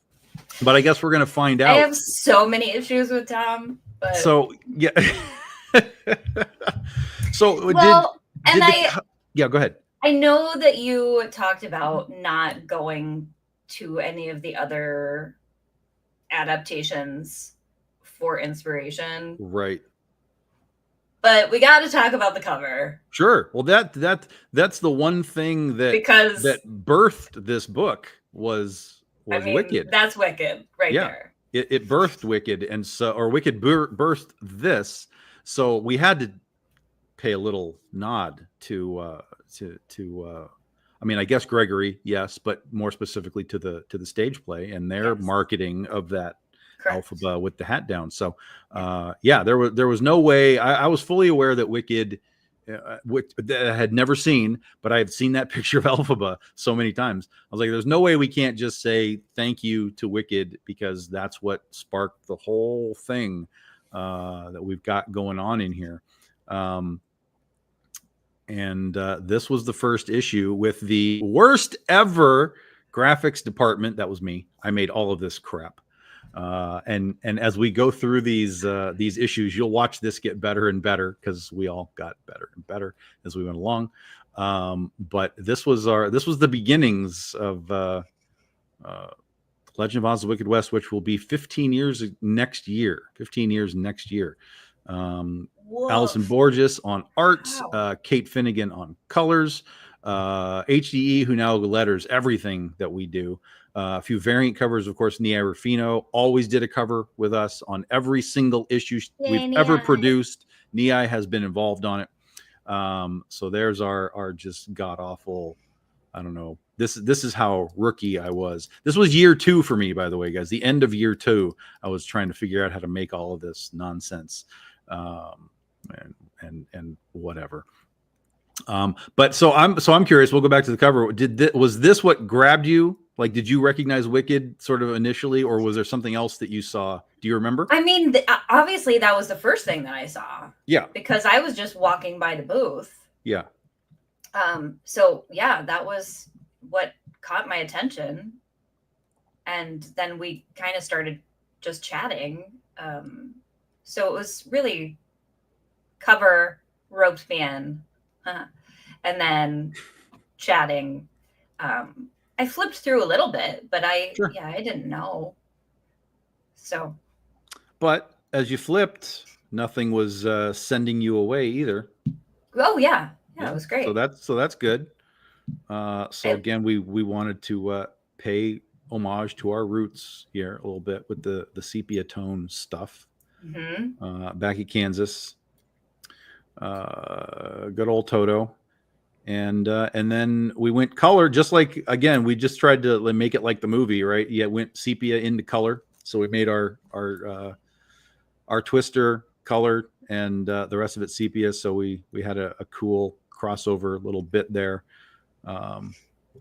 But I guess we're going to find out. I have so many issues with Tom. But... So, yeah. So, yeah, go ahead. I know that you talked about not going to any of the other adaptations for inspiration. Right. But we got to talk about the cover. Sure. Well, that's the one thing that birthed this book was Wicked. That's Wicked there. It birthed Wicked, and so Wicked birthed this. So we had to pay a little nod to I mean, I guess Gregory, yes, but more specifically to the stage play and their marketing of that Elphaba with the hat down. So there was no way. I was fully aware that Wicked, that I had never seen, but I had seen that picture of Elphaba so many times. I was like, there's no way we can't just say thank you to Wicked, because that's what sparked the whole thing that we've got going on in here. And this was the first issue with the worst ever graphics department. That was me. I made all of this crap. And as we go through these issues, you'll watch this get better and better, because we all got better and better as we went along. But this was the beginnings of Legend of Oz: The Wicked West, which will be 15 years next year. 15 years next year. Allison Borges on art, Kate Finnegan on colors, HDE, who now letters everything that we do. A few variant covers, of course. Nia Rufino always did a cover with us on every single issue we've ever produced. Nia has been involved on it. So there's our just god awful. I don't know. This is how rookie I was. This was year 2 for me, by the way, guys. The end of year 2, I was trying to figure out how to make all of this nonsense. And whatever. But so I'm curious. We'll go back to the cover. Was this what grabbed you? Like, did you recognize Wicked sort of initially, or was there something else that you saw? Do you remember? I mean, obviously that was the first thing that I saw. Yeah. Because I was just walking by the booth. Yeah. So yeah, that was what caught my attention. And then we kind of started just chatting. So it was really cover, roped me in, and then chatting. I flipped through a little bit, but I didn't know. So, but as you flipped, nothing was sending you away either. Oh yeah, it was great. So that's good. Again, we wanted to pay homage to our roots here a little bit with the sepia tone stuff. Mm-hmm. Back at Kansas, good old Toto, and then we went color, just like, again, we just tried to make it like the movie, right? Yeah, went sepia into color, so we made our twister color and the rest of it sepia. So we had a cool crossover little bit there, and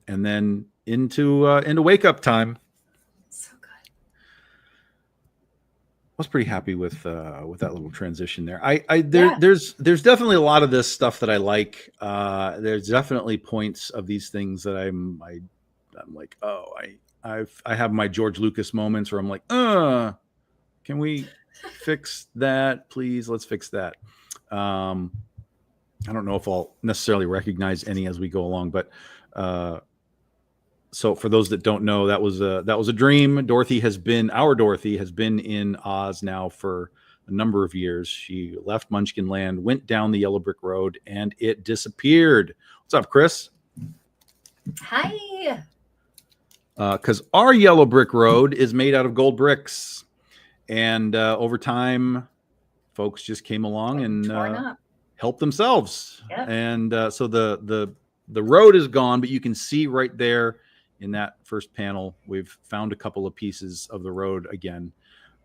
then into Wake Up Time. I was pretty happy with that little transition there. There's definitely a lot of this stuff that I like. There's definitely points of these things that I'm like, oh, I have my George Lucas moments where I'm like, can we fix that, please? Let's fix that. I don't know if I'll necessarily recognize any as we go along, but so for those that don't know, that was a dream. Our Dorothy has been in Oz now for a number of years. She left Munchkin Land, went down the Yellow Brick Road, and it disappeared. What's up, Chris? Hi. Because our Yellow Brick Road is made out of gold bricks, and over time, folks just came along and helped themselves. Yep. And so the road is gone, but you can see right there in that first panel, we've found a couple of pieces of the road again.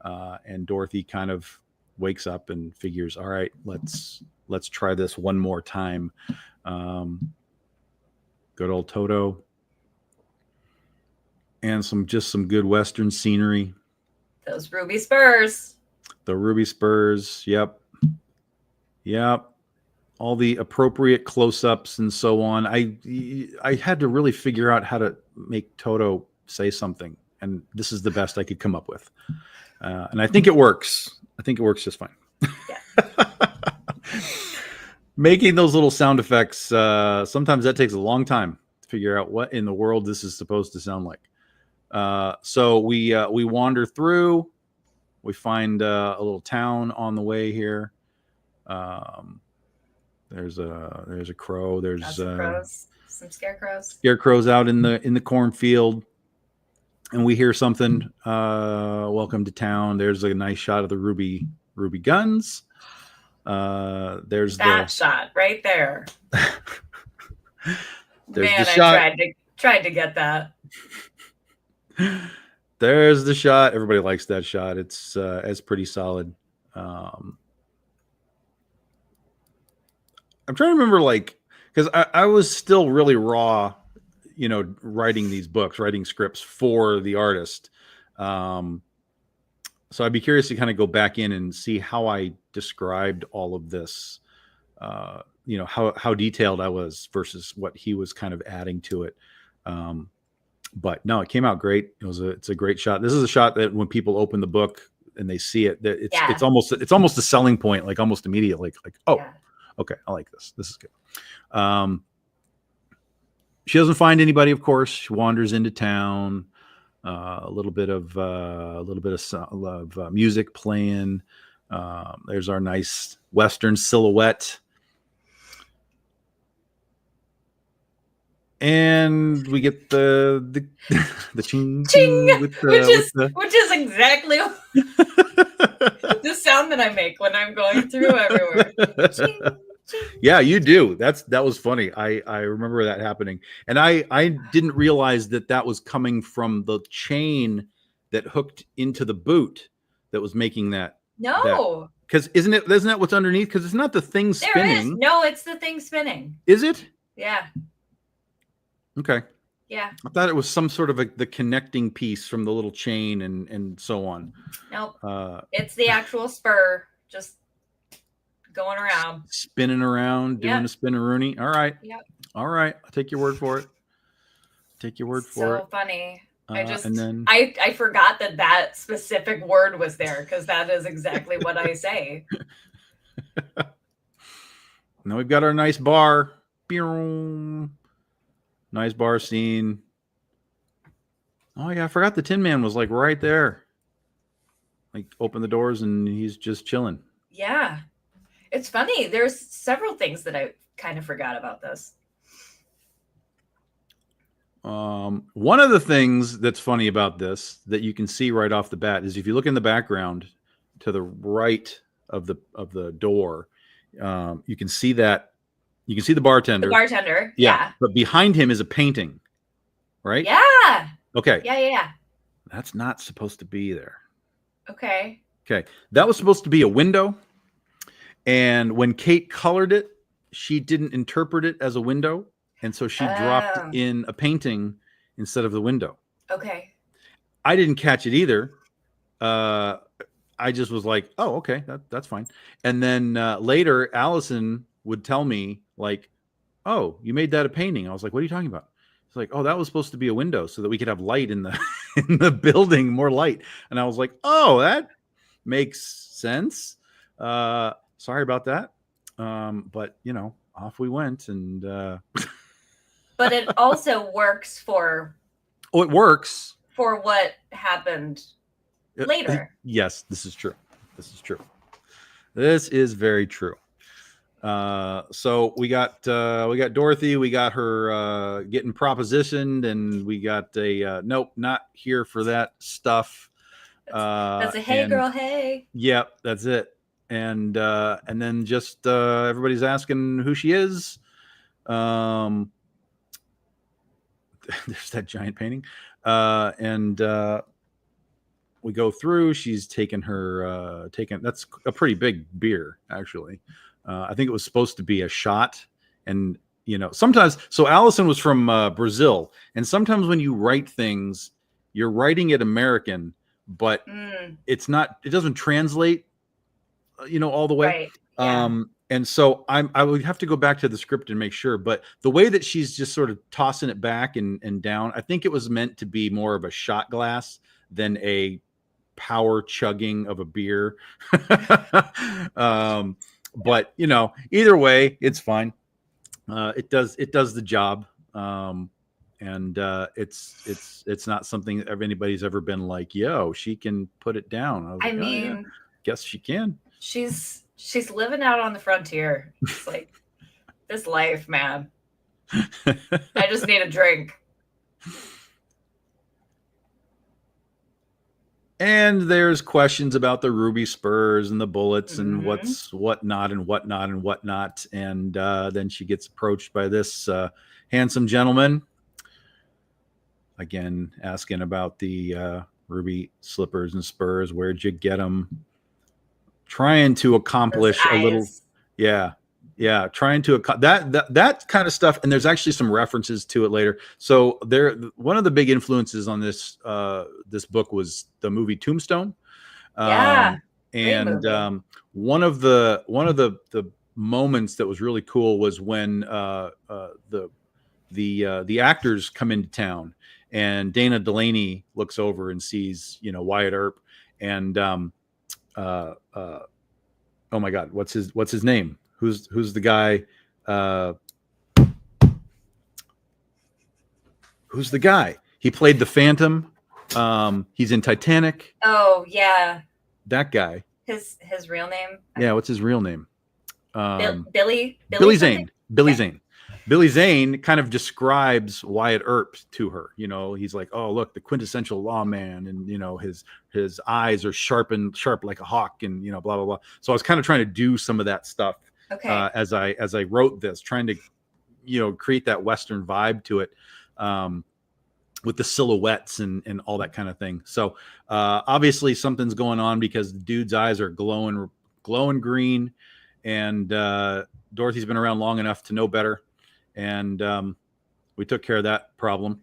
And Dorothy kind of wakes up and figures, all right, let's try this one more time. Good old Toto. And some good Western scenery. Those Ruby Spurs. The Ruby Spurs. Yep. All the appropriate close-ups and so on. I had to really figure out how to make Toto say something, and this is the best I could come up with. And I think it works. I think it works just fine. Yeah. Making those little sound effects, sometimes that takes a long time to figure out what in the world this is supposed to sound like. So we wander through, We find a little town on the way here. There's a crow. There's some crows, some scarecrows. Scarecrows out in the cornfield, and we hear something. Welcome to town. There's a nice shot of the ruby guns. There's that shot right there. There's Man, the shot. I tried to get that. There's the shot. Everybody likes that shot. It's pretty solid. I'm trying to remember, like, because I was still really raw, writing these books, writing scripts for the artist. So I'd be curious to kind of go back in and see how I described all of this, how detailed I was versus what he was kind of adding to it. But no, it came out great. It's a great shot. This is a shot that when people open the book and they see it, that it's almost a selling point, like almost immediately, like, oh, yeah. Okay, I like this. This is good. She doesn't find anybody, of course. She wanders into town. A little bit of music playing. There's our nice Western silhouette. And we get the ching ching, which is exactly the sound that I make when I'm going through everywhere. Ching, ching. Yeah, you do. That was funny. I remember that happening, and I didn't realize that was coming from the chain that hooked into the boot that was making that. No, because isn't that what's underneath? Because it's not the thing spinning. There is. No, it's the thing spinning. Is it? Yeah. Okay. Yeah. I thought it was some sort of the connecting piece from the little chain and so on. Nope. It's the actual spur just going around. Spinning around, doing a spinneroonie. All right. Yep. All right. I'll take your word for it. So funny. I forgot that specific word was there because that is exactly what I say. Now we've got our nice bar. Nice bar scene. Oh yeah, I forgot the Tin Man was like right there. Like open the doors and he's just chilling. Yeah. It's funny. There's several things that I kind of forgot about this. One of the things that's funny about this that you can see right off the bat is if you look in the background to the right of the door, you can see that. You can see the bartender. The bartender. Yeah. But behind him is a painting, right? Yeah. Okay. Yeah. That's not supposed to be there. Okay. That was supposed to be a window. And when Kate colored it, she didn't interpret it as a window. And so she dropped in a painting instead of the window. Okay. I didn't catch it either. I just was like, oh, okay, that's fine. And then later, Allison would tell me, like, oh, you made that a painting. I was like, what are you talking about? It's like, oh, that was supposed to be a window so that we could have light in the building, more light. And I was like, oh, that makes sense. Sorry about that. But off we went. And but it also works for. Oh, it works for what happened later. Yes, this is true. This is very true. So we got Dorothy, we got her getting propositioned, and we got a nope, not here for that stuff. That's a hey girl, hey. Yep, that's it. And then just everybody's asking who she is. There's that giant painting. And we go through. She's taken that's a pretty big beer, actually. I think it was supposed to be a shot. And, sometimes, so Allison was from Brazil. And sometimes when you write things, you're writing it American, but it doesn't translate, all the way. Right. Yeah. And so I would have to go back to the script and make sure. But the way that she's just sort of tossing it back and down, I think it was meant to be more of a shot glass than a power chugging of a beer. But either way, it's fine. It does the job. and it's not something that anybody's ever been like, yo, she can put it down. I was like, mean, oh, yeah, guess she can. She's living out on the frontier. It's like this life, man. I just need a drink. And there's questions about the Ruby Spurs and the bullets and Mm-hmm. whatnot. And then she gets approached by this handsome gentleman, again asking about the Ruby slippers and spurs. Where'd you get them? Trying to accomplish a little, trying to that kind of stuff. And there's actually some references to it later. So there, one of the big influences on this this book was the movie Tombstone. Yeah, and one of the moments that was really cool was when the actors come into town, and Dana Delaney looks over and sees, you know, Wyatt Earp, and oh my God, what's his name? Who's the guy? Who's the guy? He played the Phantom. He's in Titanic. Oh yeah, that guy. His real name? Yeah, what's his real name? Billy Zane. Billy Zane. Billy Zane kind of describes Wyatt Earp to her. You know, he's like, oh, look, the quintessential lawman, and you know, his eyes are sharp like a hawk, and you know, blah blah blah. So I was kind of trying to do some of that stuff as I wrote this, trying to, you know, create that Western vibe to it, with the silhouettes and all that kind of thing. So obviously something's going on, because the dude's eyes are glowing green, and Dorothy's been around long enough to know better. And we took care of that problem,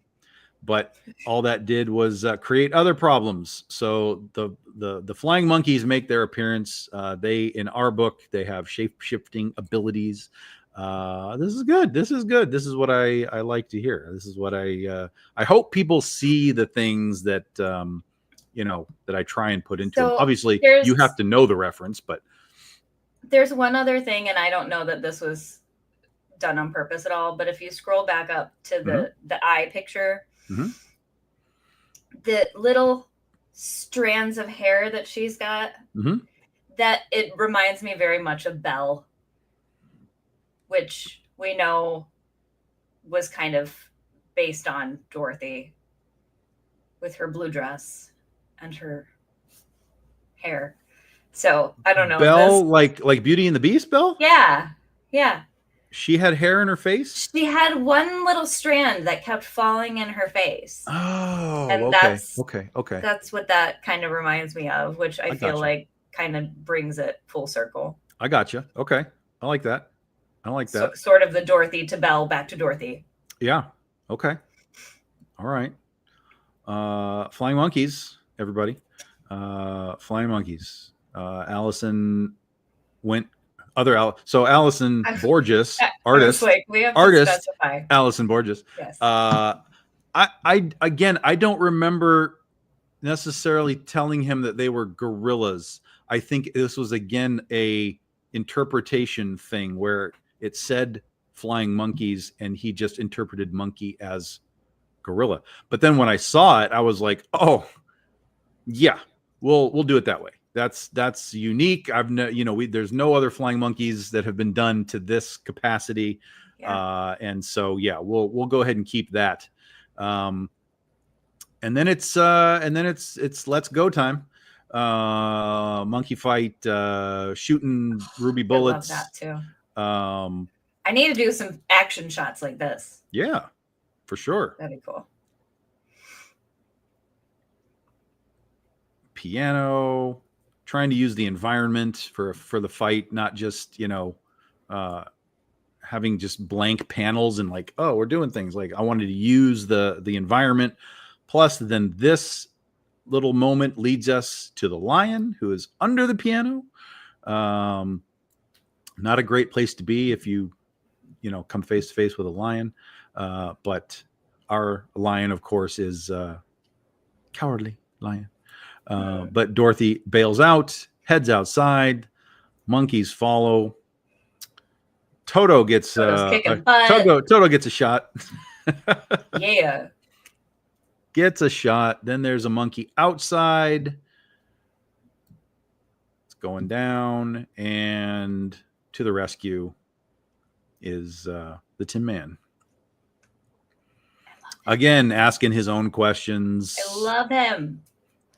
but all that did was create other problems. So the flying monkeys make their appearance. They, in our book, they have shape-shifting abilities. This is good. This is what I like to hear. This is what I hope people see, the things that you know, that I try and put into them. Obviously you have to know the reference, but there's one other thing, and I don't know that this was done on purpose at all, but if you scroll back up to the eye picture, the little strands of hair that she's got, that it reminds me very much of Belle, which we know was kind of based on Dorothy, with her blue dress and her hair. So I don't know. Belle, like Beauty and the Beast, Belle? Yeah. She had hair in her face? She had one little strand that kept falling in her face. Oh, and okay. That's what that kind of reminds me of, which I feel like kind of brings it full circle. I gotcha. Okay. I like that. So, sort of the Dorothy to Belle, back to Dorothy. Yeah. Okay. All right. Flying monkeys, everybody. Flying monkeys. Allison went... So Allison Borges, artist, Allison Borges. Yes. I don't remember necessarily telling him that they were gorillas. I think this was again a interpretation thing where it said flying monkeys, and he just interpreted monkey as gorilla. But then when I saw it, I was like, oh yeah, we'll do it that way. That's unique. There's no other flying monkeys that have been done to this capacity. And so, yeah, we'll go ahead and keep that. And then it's let's go time. Monkey fight, shooting ruby bullets. I love that too. I need to do some action shots like this. Yeah, for sure. That'd be cool. Piano. Trying to use the environment for the fight, not just, you know, having just blank panels and like, oh, we're doing things. Like, I wanted to use the environment. Plus, then this little moment leads us to the lion, who is under the piano. Not a great place to be if you come face to face with a lion. But our lion, of course, is cowardly lion. But Dorothy bails out, heads outside. Monkeys follow. Toto gets kicking butt. Toto gets a shot. Yeah. Gets a shot. Then there's a monkey outside. It's going down, and to the rescue is the Tin Man. Again, asking his own questions. I love him.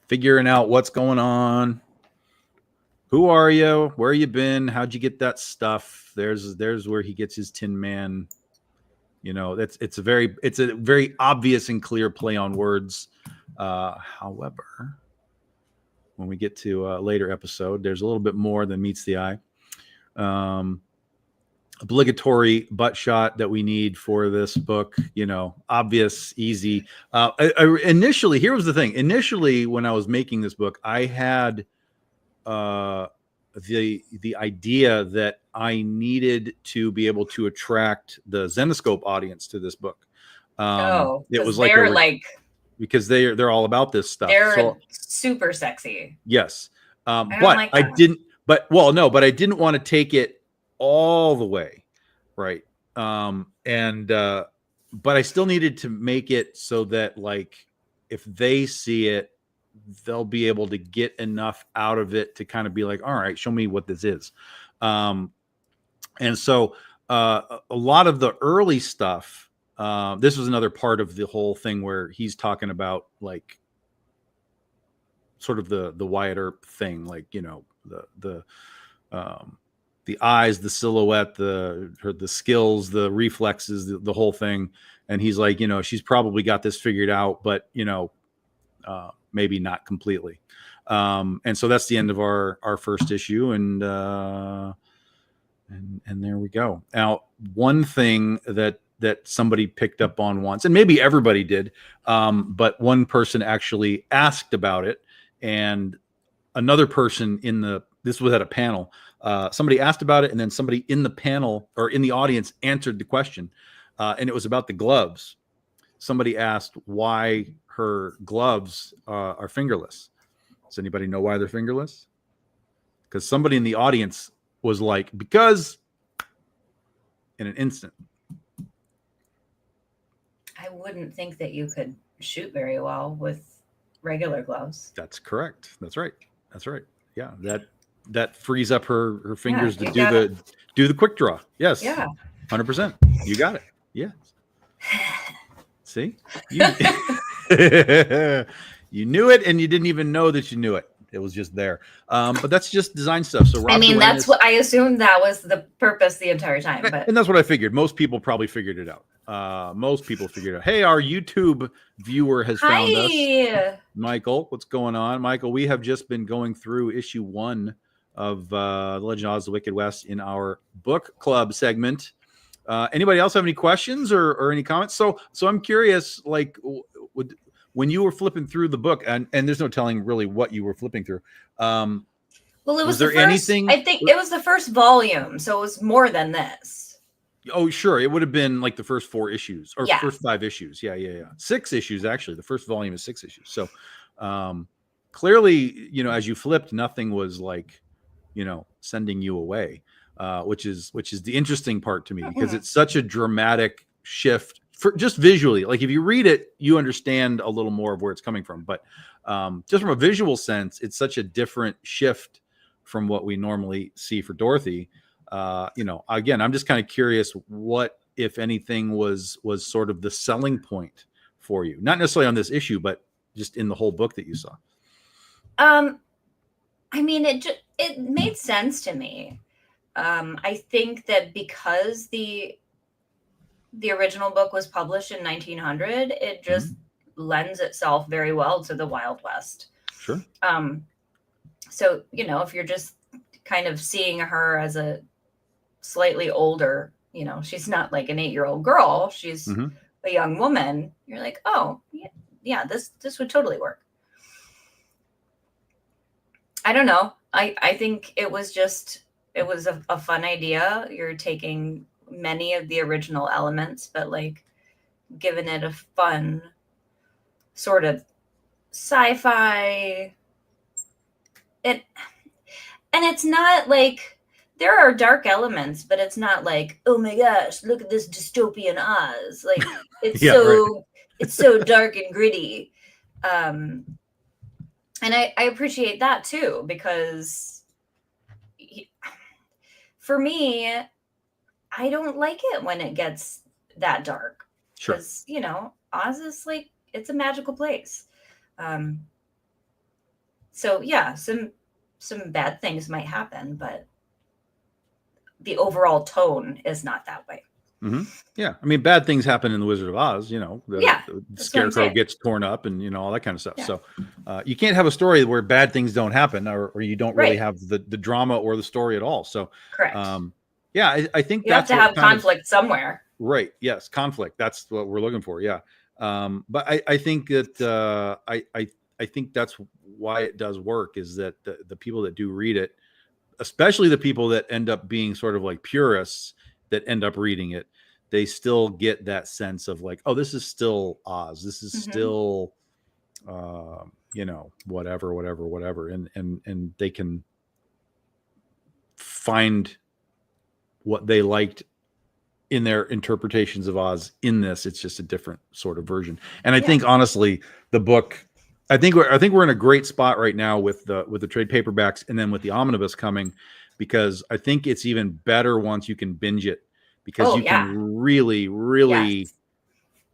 Figuring out what's going on. Who are you? Where you been? How'd you get that stuff? There's where he gets his Tin Man. You know, it's a very obvious and clear play on words. However, when we get to a later episode, there's a little bit more than meets the eye. Obligatory butt shot that we need for this book, you know, obvious, easy. Initially, here was the thing. Initially, when I was making this book, I had the idea that I needed to be able to attract the Zenoscope audience to this book. It was like because they're all about this stuff. They're super sexy. Yes, but I didn't. But I didn't want to take it all the way, right? But I still needed to make it so that, like, if they see it, they'll be able to get enough out of it to kind of be like, all right, show me what this is. And so a lot of the early stuff, this was another part of the whole thing where he's talking about, like, sort of the Wyatt Earp thing, like, you know, the eyes, the silhouette, the skills, the reflexes, the whole thing. And he's like, you know, she's probably got this figured out, but, you know, maybe not completely. And so that's the end of our first issue. And there we go. Now, one thing that somebody picked up on once, and maybe everybody did, but one person actually asked about it, and another person this was at a panel, somebody asked about it, and then somebody in the panel or in the audience answered the question, and it was about the gloves. Somebody asked why her gloves are fingerless. Does anybody know why they're fingerless? Because somebody in the audience was like, because in an instant. I wouldn't think that you could shoot very well with regular gloves. That's correct. That's right. Yeah, that frees up her fingers to do the quick draw. Yes. Yeah. 100%. You got it. Yes. See? You knew it, and you didn't even know that you knew it. It was just there. But that's just design stuff. So Rob Duane, that's what I assumed that was the purpose the entire time. But and that's what I figured. Most people probably figured it out. Hey, our YouTube viewer has found us. Michael, what's going on? Michael, we have just been going through issue 1 of The Legend of Oz: The Wicked West in our book club segment. Anybody else have any questions or any comments? So I'm curious, like, when you were flipping through the book, and there's no telling really what you were flipping through. Well, it was there anything? I think it was the first volume, so it was more than this. Oh, sure. It would have been like the first 4 issues or first 5 issues. Yeah. 6 issues, actually. The first volume is 6 issues. So clearly, you know, as you flipped, nothing was like, you know, sending you away, which is the interesting part to me, because it's such a dramatic shift for just visually. Like, if you read it, you understand a little more of where it's coming from. But just from a visual sense, it's such a different shift from what we normally see for Dorothy. You know, again, I'm just kind of curious what, if anything, was sort of the selling point for you, not necessarily on this issue, but just in the whole book that you saw. I mean, it made sense to me. I think that because the original book was published in 1900, it just lends itself very well to the Wild West. Sure. So, you know, if you're just kind of seeing her as a slightly older, you know, she's not like an 8-year-old girl, she's a young woman, you're like, oh yeah, this would totally work. I don't know. I think it was a fun idea. You're taking many of the original elements, but like giving it a fun sort of sci-fi. And it's not like there are dark elements, but it's not like, oh my gosh, look at this dystopian Oz. Like it's Yeah, right. it's so dark and gritty. And I appreciate that too, because for me, I don't like it when it gets that dark. Sure. Because, you know, Oz is like, it's a magical place. So yeah, some bad things might happen, but the overall tone is not that way. Mm-hmm. Yeah, I mean, bad things happen in the Wizard of Oz. You know, the Scarecrow gets torn up, and you know all that kind of stuff. Yeah. So you can't have a story where bad things don't happen, or you don't really have the drama or the story at all. So correct. Yeah, I think you have to have conflict somewhere. Right. Yes, conflict. That's what we're looking for. Yeah. But I think that I think that's why it does work, is that the people that do read it, especially the people that end up being sort of like purists that end up reading it, they still get that sense of like, oh, this is still Oz. This is still, you know, whatever. And they can find what they liked in their interpretations of Oz in this. It's just a different sort of version. And I think honestly, the book, I think we're in a great spot right now with the trade paperbacks, and then with the omnibus coming, because I think it's even better once you can binge it, because you can really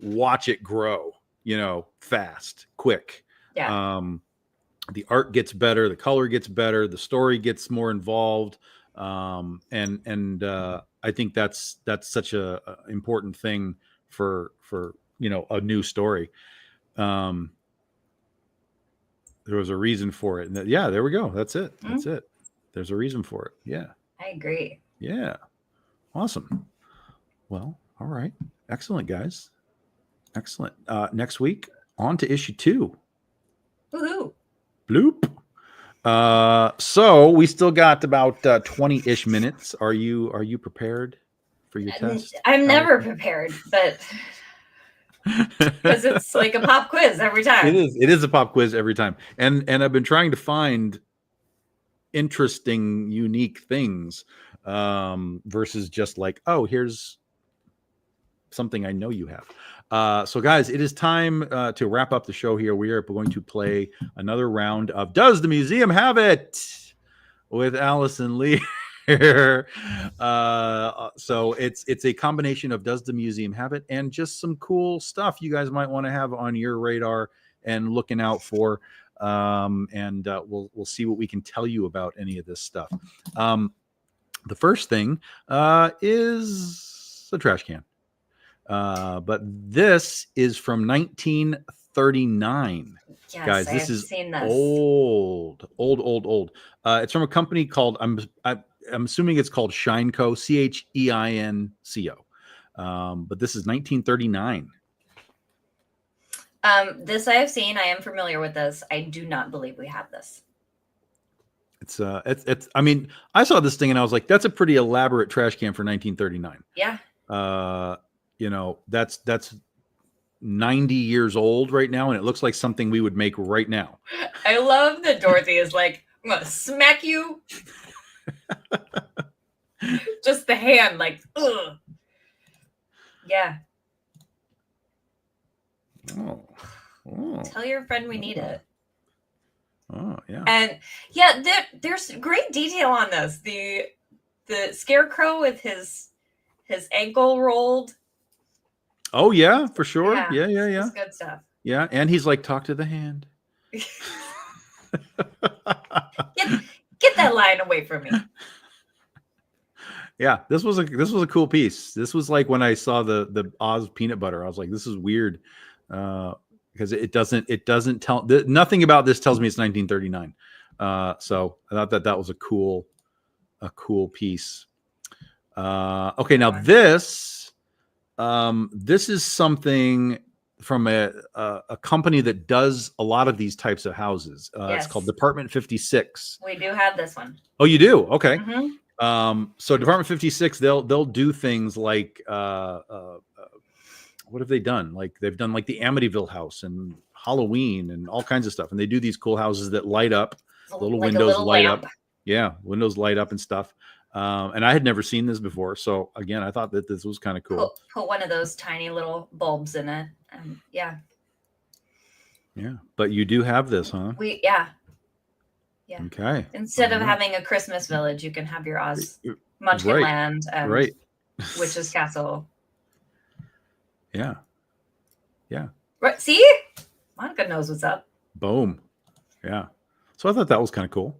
watch it grow, you know, fast, quick. Yeah. The art gets better, the color gets better, the story gets more involved. And I think that's such a important thing for, you know, a new story. There was a reason for it. And yeah, there we go. That's it. That's it. There's a reason for it. Yeah. I agree. Yeah. Awesome. Well, all right. Excellent, guys. Excellent. Next week, on to issue 2. Woohoo. Bloop. So we still got about 20-ish minutes. Are you prepared for your test? I'm never prepared, but because it's like a pop quiz every time. It is a pop quiz every time. And I've been trying to find interesting, unique things, versus just like, oh, here's something I know you have. So guys, it is time to wrap up the show here. We are going to play another round of Does the Museum Have It? With Allison Lehr. So it's a combination of Does the Museum Have It and just some cool stuff you guys might want to have on your radar and looking out for. And we'll see what we can tell you about any of this stuff. The first thing is a trash can. But this is from 1939. Yes, guys, this is old. It's from a company called, I'm assuming it's called Shineco, Cheinco. But this is 1939. This I have seen. I am familiar with this. I do not believe we have this. It's I mean, I saw this thing and I was like, that's a pretty elaborate trash can for 1939. Yeah. You know, that's 90 years old right now, and it looks like something we would make right now. I love that Dorothy is like, I'm gonna smack you. Just the hand, like, ugh. Yeah. Oh. Tell your friend we need it. Oh, yeah. And yeah, there's great detail on this. The Scarecrow with his ankle rolled. Oh yeah, for sure. Yeah. It's good stuff. Yeah, and he's like, talk to the hand. Get that line away from me. Yeah, this was a cool piece. This was like when I saw the Oz peanut butter, I was like, this is weird, because it doesn't tell nothing about this tells me it's 1939. So I thought that was a cool piece. Okay, now this is something from a company that does a lot of these types of houses. Yes. It's called Department 56. We do have this one. Oh, you do? Okay. Mm-hmm. So Department 56, they'll do things like what have they done? Like they've done like the Amityville house and Halloween and all kinds of stuff. And they do these cool houses that light up, little windows light up. Yeah, windows light up and stuff. And I had never seen this before. So again, I thought that this was kind of cool. Put one of those tiny little bulbs in it. Yeah. Yeah. But you do have this, huh? Yeah. Okay. Instead of having a Christmas village, you can have your Oz Munchkin Right. Land and Right. Witch's Castle. Yeah. Right. See? Monica knows what's up. Boom. Yeah. So I thought that was kind of cool.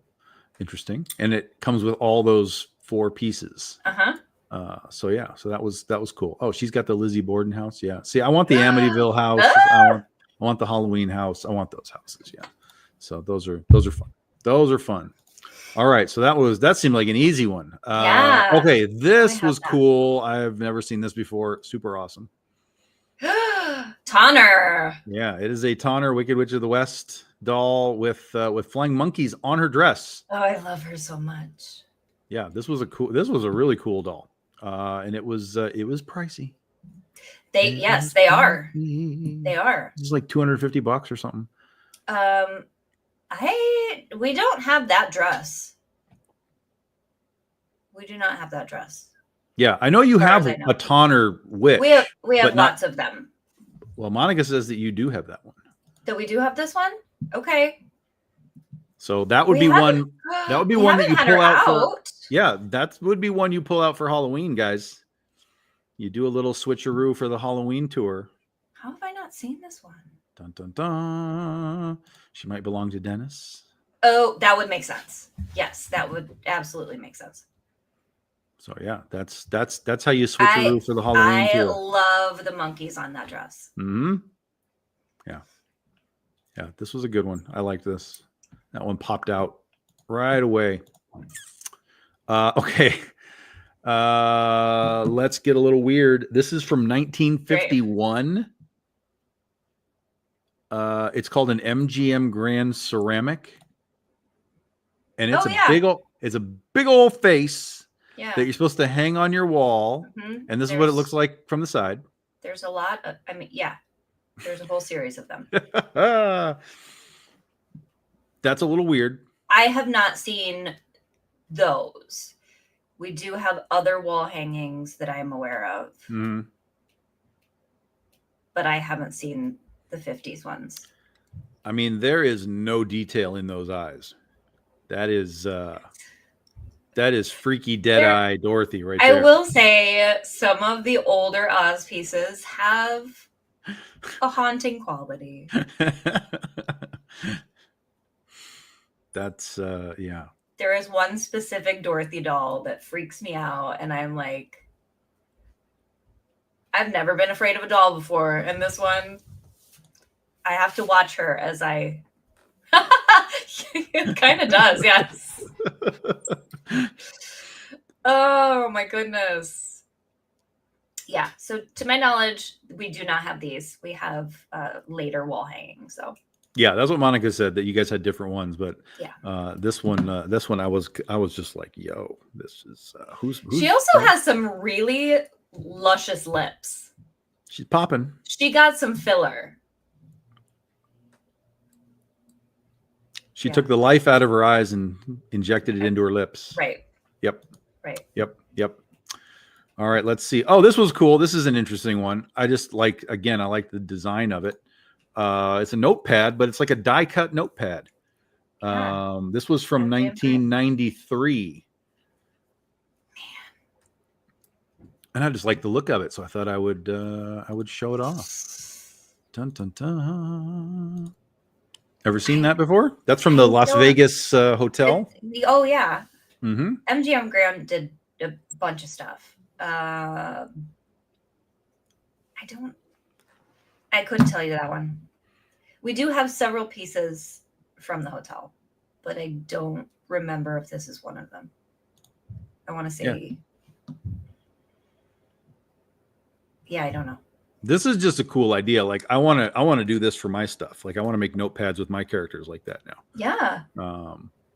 Interesting. And it comes with all those 4 pieces. So yeah, so that was cool. Oh, she's got the Lizzie Borden house. Yeah. See, I want the Amityville house. I want the Halloween house. I want those houses. Yeah. So those are fun. Those are fun. All right. So that seemed like an easy one. Yeah. Okay. This was cool. I've never seen this before. Super awesome. Tonner. Yeah, it is a Tonner Wicked Witch of the West doll with flying monkeys on her dress. Oh, I love her so much. Yeah, this was a really cool doll. And it was pricey. They are. They are. It's like $250 or something. We don't have that dress. We do not have that dress. Yeah, I know you have a Tonner witch. We have lots of them. Well, Monica says that you do have that one. That we do have this one? Okay. So that would be one. That would be one that you pull out for. Yeah, that would be one you pull out for Halloween, guys. You do a little switcheroo for the Halloween tour. How have I not seen this one? Dun dun dun. She might belong to Dennis. Oh, that would make sense. Yes, that would absolutely make sense. So yeah, that's how you switcheroo for the Halloween tour. I love the monkeys on that dress. Hmm. Yeah, this was a good one. I like this. That one popped out right away. Okay. Let's get a little weird. This is from 1951. Great. It's called an MGM Grand Ceramic. And it's a big old face that you're supposed to hang on your wall. Mm-hmm. And this is what it looks like from the side. There's a lot of, there's a whole series of them. That's a little weird. I have not seen those. We do have other wall hangings that I am aware of. Mm-hmm. But I haven't seen the 50s ones. I mean, there is no detail in those eyes. That is freaky dead-eye Dorothy right there. I will say some of the older Oz pieces have a haunting quality. That's There is one specific Dorothy doll that freaks me out, and I'm like, I've never been afraid of a doll before, and this one, I have to watch her as I. It kind of does, yes. Oh my goodness. Yeah. So to my knowledge, we do not have these. We have later wall hanging. So. Yeah, that's what Monica said, that you guys had different ones, but this one I was just like, yo, this is who's She also has some really luscious lips. She's popping. She got some filler. She took the life out of her eyes and injected it into her lips. Right. Yep. Right. Yep. All right, let's see. Oh, this was cool. This is an interesting one. I like the design of it. It's a notepad, but it's like a die-cut notepad. This was from 1993. Man. And I just like the look of it, so I thought I would show it off. Dun dun dun. Ever seen that before? That's from the Las Vegas hotel. Oh yeah. Mm-hmm. MGM Grand did a bunch of stuff. I couldn't tell you that one. We do have several pieces from the hotel, but I don't remember if this is one of them. I want to say, I don't know. This is just a cool idea. Like I want to do this for my stuff. Like I want to make notepads with my characters like that now. Yeah.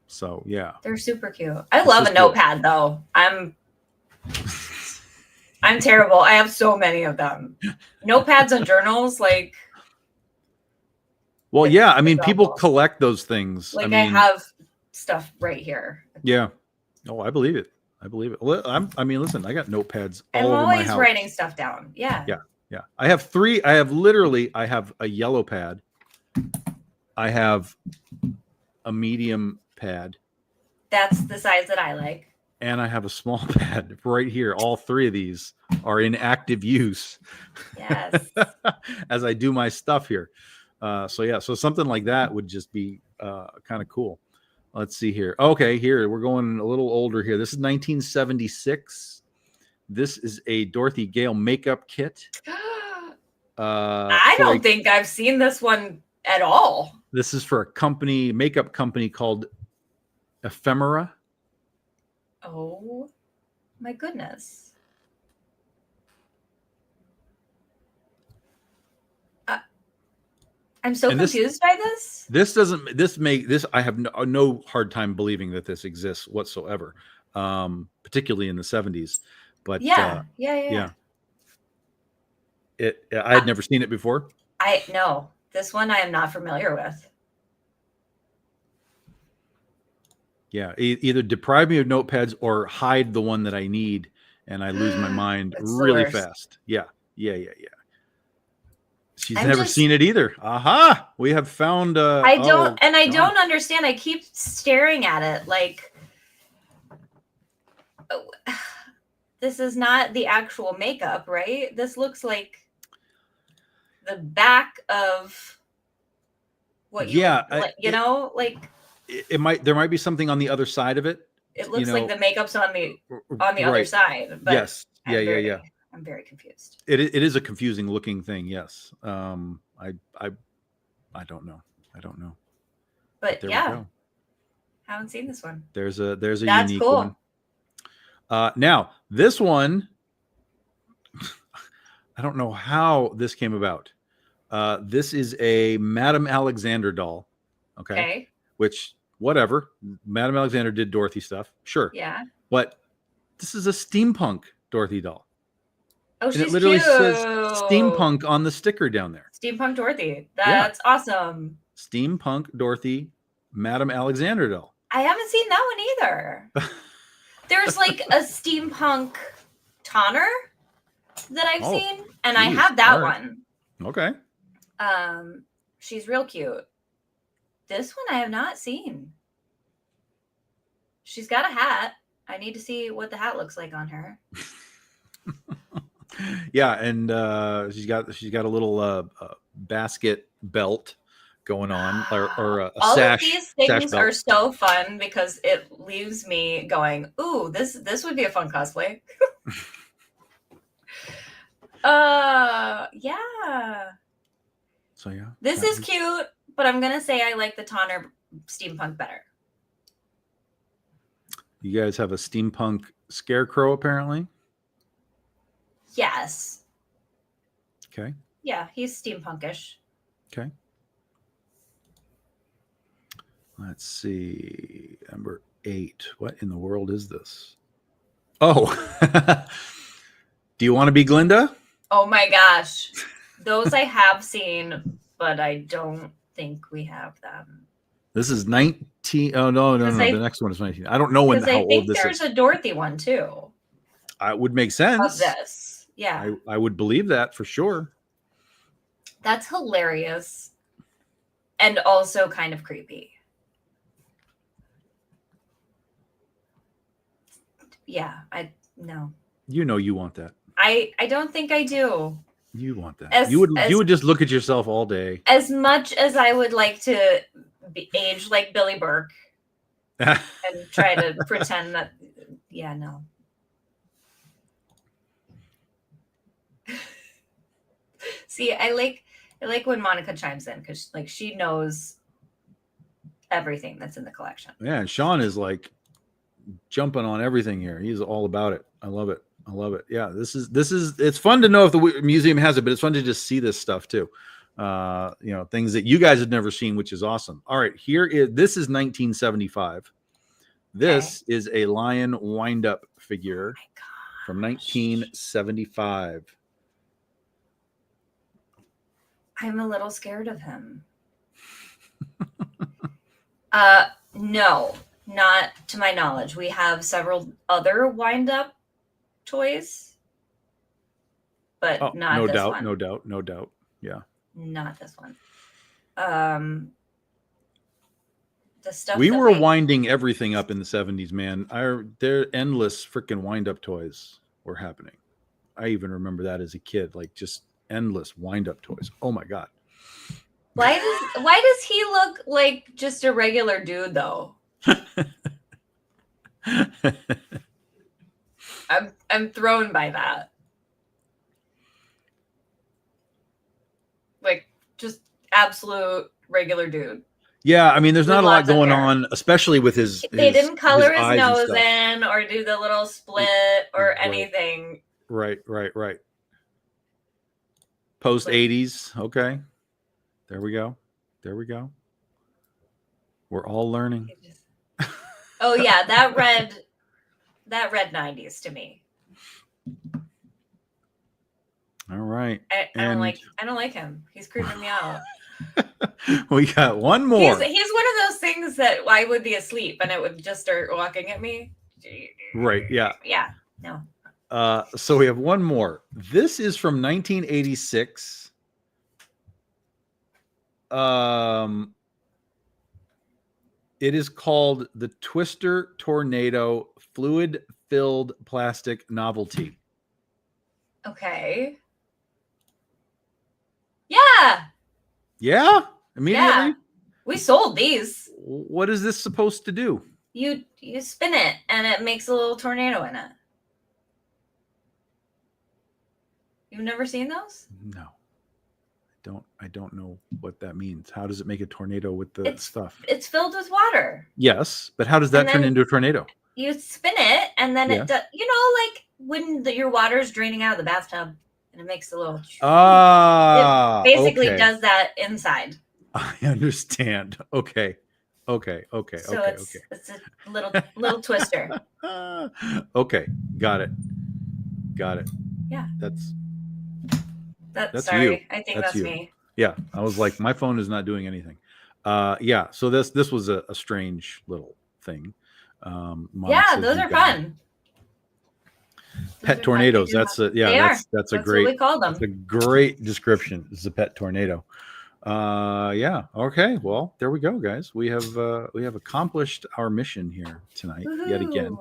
So yeah. They're super cute. I love a notepad though. I'm terrible. I have so many of them. Notepads and journals, like. Well, yeah. I mean, people collect those things. Like I have stuff right here. Yeah. Oh, I believe it. I believe it. I mean, listen, I got notepads I'm all over my always house. writing stuff down. Yeah. Yeah. Yeah. I have three. I have a yellow pad. I have a medium pad. That's the size that I like. And I have a small pad right here. All three of these are in active use. Yes. As I do my stuff here. So something like that would just be kind of cool. Let's see here. Okay, here we're going a little older here. This is 1976. This is a Dorothy Gale makeup kit. I don't think I've seen this one at all. This is for a makeup company called Ephemera. Oh my goodness. I'm so confused by this. I have no hard time believing that this exists whatsoever, particularly in the 70s. But yeah. I had never seen it before. No, this one I am not familiar with. Yeah, either deprive me of notepads or hide the one that I need, and I lose my mind really fast. Yeah. She's never seen it either. Aha! We have found. I don't understand. I keep staring at it like this is not the actual makeup, right? This looks like the back of what you know, like there might be something on the other side of it. It looks like the makeup's on the other side. But yes. Yeah. I'm very confused. It is a confusing looking thing. Yes. I don't know. But yeah, haven't seen this one. There's a That's unique cool. one. Now this one, I don't know how this came about. This is a Madame Alexander doll. Okay. Which, whatever. Madame Alexander did Dorothy stuff. Sure. Yeah. But this is a steampunk Dorothy doll. Oh, she's cute. It literally says steampunk on the sticker down there. Steampunk Dorothy. That's awesome. Steampunk Dorothy, Madame Alexander doll. I haven't seen that one either. There's like a steampunk Tonner that I've seen, and I have that one. Okay. She's real cute. This one I have not seen. She's got a hat. I need to see what the hat looks like on her. Yeah, and she's got a little basket belt going on, or a all sash. All of these things are so fun because it leaves me going, "Ooh, this would be a fun cosplay." Yeah. So yeah, this is cute, but I'm gonna say I like the Tonner steampunk better. You guys have a steampunk scarecrow, apparently. Yes. Okay. Yeah, he's steampunkish. Okay. Let's see. Number 8. What in the world is this? Oh. Do you want to be Glinda? Oh my gosh. Those I have seen, but I don't think we have them. This is 19. Oh, no. The next one is 19. I don't know how old this is. I think there's a Dorothy one too. It would make sense. Of this. Yeah. I would believe that for sure. That's hilarious. And also kind of creepy. Yeah, no. You know you want that. I don't think I do. You want that. You would just look at yourself all day. As much as I would like to age like Billy Burke and try to pretend that, no. See, I like when Monica chimes in because like she knows everything that's in the collection. Yeah, and Sean is like jumping on everything here. He's all about it. I love it. Yeah, this is it's fun to know if the museum has it, but it's fun to just see this stuff too. Things that you guys have never seen, which is awesome. All right, this is 1975. This is a lion wind-up figure from 1975. I'm a little scared of him. No, Not to my knowledge. We have several other wind-up toys, but not no this doubt, one. no doubt. Yeah. Not this one. The stuff We that were winding everything up in the 70s, man. There endless freaking wind-up toys were happening. I even remember that as a kid, like just endless wind-up toys. Oh my God. Why does he look like just a regular dude though? I'm thrown by that. Like just absolute regular dude. Yeah, I mean, there's With not a lot lots of going hair. on, especially with his. They didn't color his eyes and nose stuff. in or do the little split or anything. Right. Post 80s. Okay. There we go. We're all learning. Oh yeah, that red 90s to me. All right. I don't like him. He's creeping me out. We got one more. He's one of those things that I would be asleep and it would just start walking at me. Right. Yeah. Yeah. No. So we have one more. This is from 1986. It is called the Twister Tornado Fluid-Filled Plastic Novelty. Okay. Yeah. Yeah? Immediately? Yeah. We sold these. What is this supposed to do? You spin it and it makes a little tornado in it. You've never seen those? No. I don't know what that means. How does it make a tornado with the stuff? It's filled with water. Yes, but how does that turn into a tornado? You spin it and then it does, like when your water is draining out of the bathtub and it makes a little it basically does that inside. I understand. Okay. So it's a little twister. Okay, got it. Yeah. That's sorry. you. I think that's me. Yeah, I was like, my phone is not doing anything. Yeah, so this was a strange little thing. Yeah, those are fun. Pet tornadoes. That's a great. What we call them. That's a great description. This is a pet tornado. Yeah. Okay. Well, there we go, guys. We have accomplished our mission here tonight. Woo-hoo. Yet again.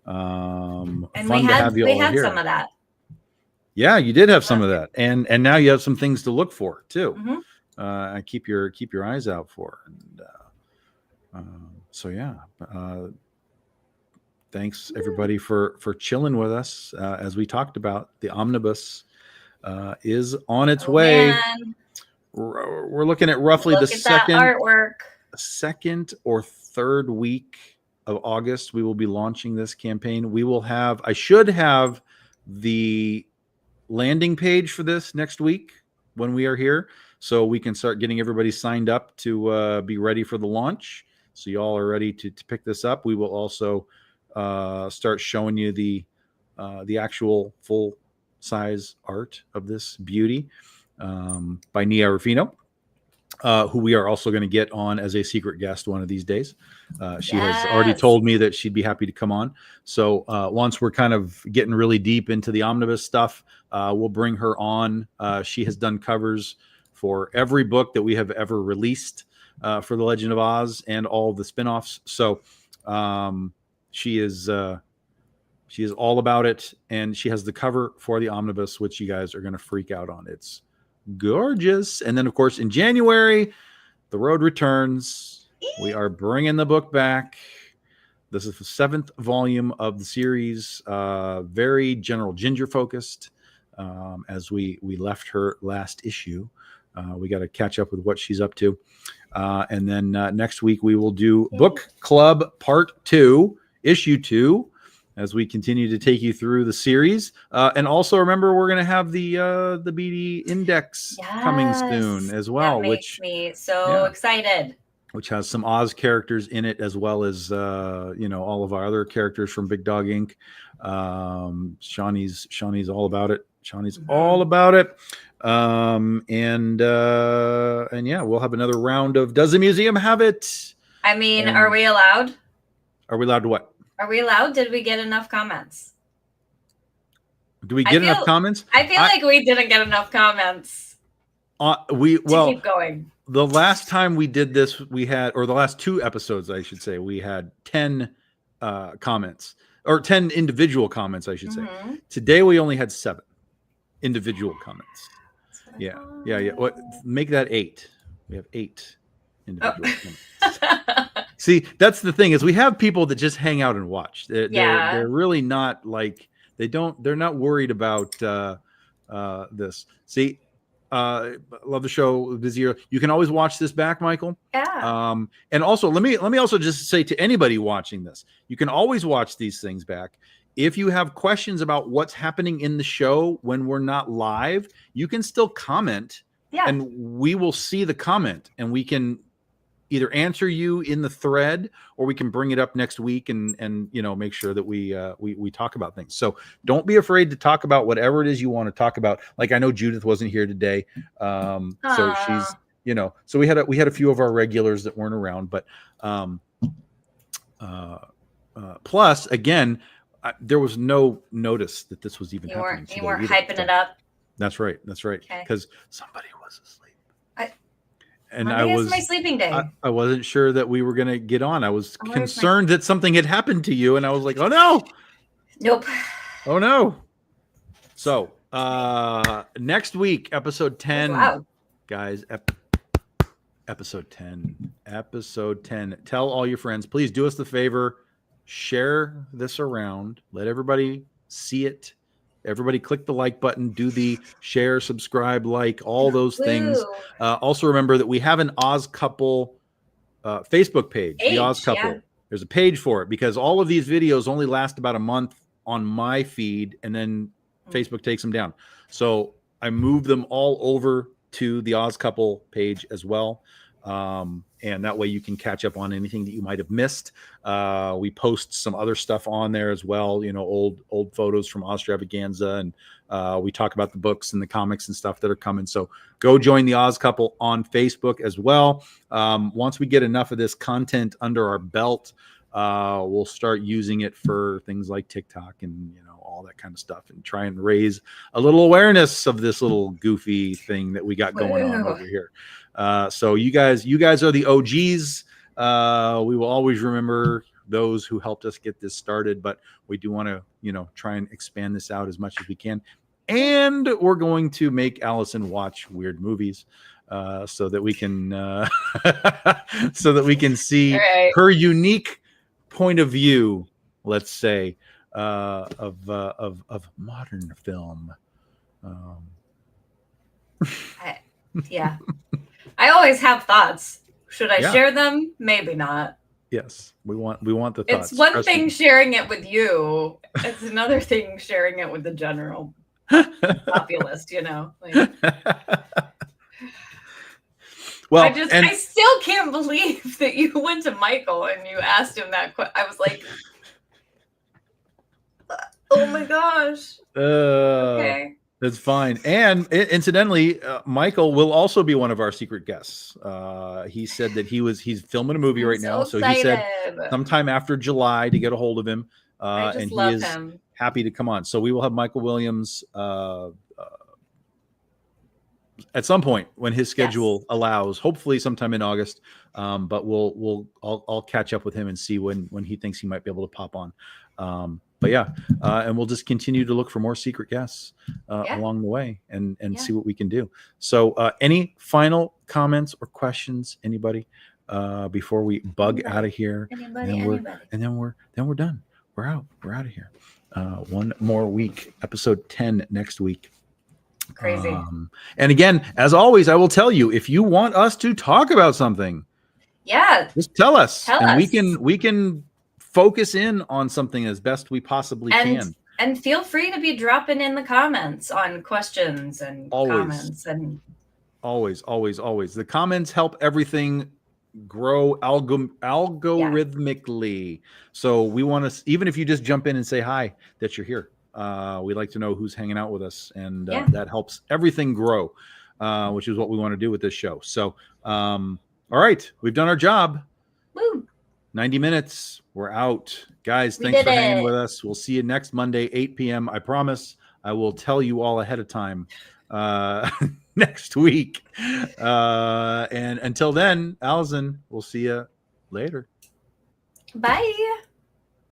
And fun to have you all here. Some of that. Yeah, you did have some of that, and now you have some things to look for too. Mm-hmm. Keep your eyes out for. And so yeah. Thanks everybody for chilling with us as we talked about. The omnibus is on its way. Man. We're looking at roughly the second or third week of August. We will be launching this campaign. I should have the landing page for this next week when we are here, so we can start getting everybody signed up to be ready for the launch. So y'all are ready to pick this up. We will also start showing you the actual full size art of this beauty by Nia Rufino, who we are also going to get on as a secret guest one of these days. She has already told me that she'd be happy to come on. So once we're kind of getting really deep into the omnibus stuff, we'll bring her on. She has done covers for every book that we have ever released for The Legend of Oz and all the spinoffs. So she is all about it, and she has the cover for the omnibus, which you guys are going to freak out on. It's gorgeous. And then, of course, in January, The Road returns. We are bringing the book back. This is the 7th volume of the series, very General Ginger focused. As we left her last issue, we got to catch up with what she's up to. And then next week we will do Book Club Part 2, Issue 2, as we continue to take you through the series. And also remember, we're going to have the BD Index coming soon as well. That makes me so excited. Which has some Oz characters in it, as well as all of our other characters from Big Dog Inc. Shawnee's all about it. All about it. And yeah, we'll have another round of Does the Museum Have It? I mean, are we allowed? Are we allowed to what? Are we allowed? Did we get enough comments? Do we get enough comments? I feel like we didn't get enough comments. To keep going. The last time we did this, or the last 2 episodes, I should say, we had 10 comments, or 10 individual comments, I should say. Today we only had 7 individual comments. Yeah. What? Make that 8. We have 8 individual comments. See, that's the thing, is we have people that just hang out and watch. They're really not like, they're not worried about this. See, love the show. Busier. You can always watch this back, Michael. Yeah. And also, let me also just say to anybody watching this, you can always watch these things back. If you have questions about what's happening in the show when we're not live, you can still comment, and we will see the comment, and we can either answer you in the thread, or we can bring it up next week and make sure that we talk about things. So don't be afraid to talk about whatever it is you want to talk about. Like, I know Judith wasn't here today. So she's, so we had a few of our regulars that weren't around, but plus, again, there was no notice that this was even happening. You weren't hyping it up. That's right. Because somebody was asleep. And Monday is my sleeping day. I wasn't sure that we were going to get on. I was concerned that something had happened to you, and I was like, oh no. Nope. Oh no. So next week, episode 10. Wow. Guys, episode 10. Tell all your friends. Please do us the favor. Share this around. Let everybody see it. Everybody click the like button, do the share, subscribe, like, all those things. Also remember that we have an Oz Couple Facebook page, the Oz Couple. Yeah. There's a page for it, because all of these videos only last about a month on my feed, and then Facebook takes them down. So I moved them all over to the Oz Couple page as well. And that way you can catch up on anything that you might have missed. We post some other stuff on there as well, old photos from Ostravaganza, and we talk about the books and the comics and stuff that are coming. So go join the Oz Couple on Facebook as well. Once we get enough of this content under our belt, we'll start using it for things like TikTok and all that kind of stuff, and try and raise a little awareness of this little goofy thing that we got going on over here. So you guys are the OGs. We will always remember those who helped us get this started, but we do want to, try and expand this out as much as we can. And we're going to make Allison watch weird movies, so that we can, see her unique point of view, let's say, of modern film. Yeah. I always have thoughts. Should I share them? Maybe not. Yes, we want the thoughts. It's one thing sharing it with you. It's another thing sharing it with the general populace. Well, I still can't believe that you went to Michael and you asked him that question. I was like, oh my gosh. Okay. That's fine. And incidentally, Michael will also be one of our secret guests. He said that he's filming a movie right now. So he said sometime after July to get a hold of him. And he is happy to come on. So we will have Michael Williams at some point when his schedule allows, hopefully sometime in August. But I'll catch up with him and see when he thinks he might be able to pop on. But yeah, and we'll just continue to look for more secret guests along the way and see what we can do. So any final comments or questions, anybody, before we bug out of here? And then we're done. We're out of here. One more week, episode 10 next week. Crazy. And again, as always, I will tell you, if you want us to talk about something, just tell us. We can focus in on something as best we possibly can. And feel free to be dropping in the comments on questions and comments. And always. The comments help everything grow algorithmically. So we want to, even if you just jump in and say hi, that you're here. We'd like to know who's hanging out with us, and that helps everything grow, which is what we want to do with this show. So, all right, we've done our job. Woo. 90 minutes. We're out. Guys, We thanks did for hanging it. with us. We'll see you next Monday, 8 p.m. I promise I will tell you all ahead of time next week. And until then, Allison, we'll see you later. Bye.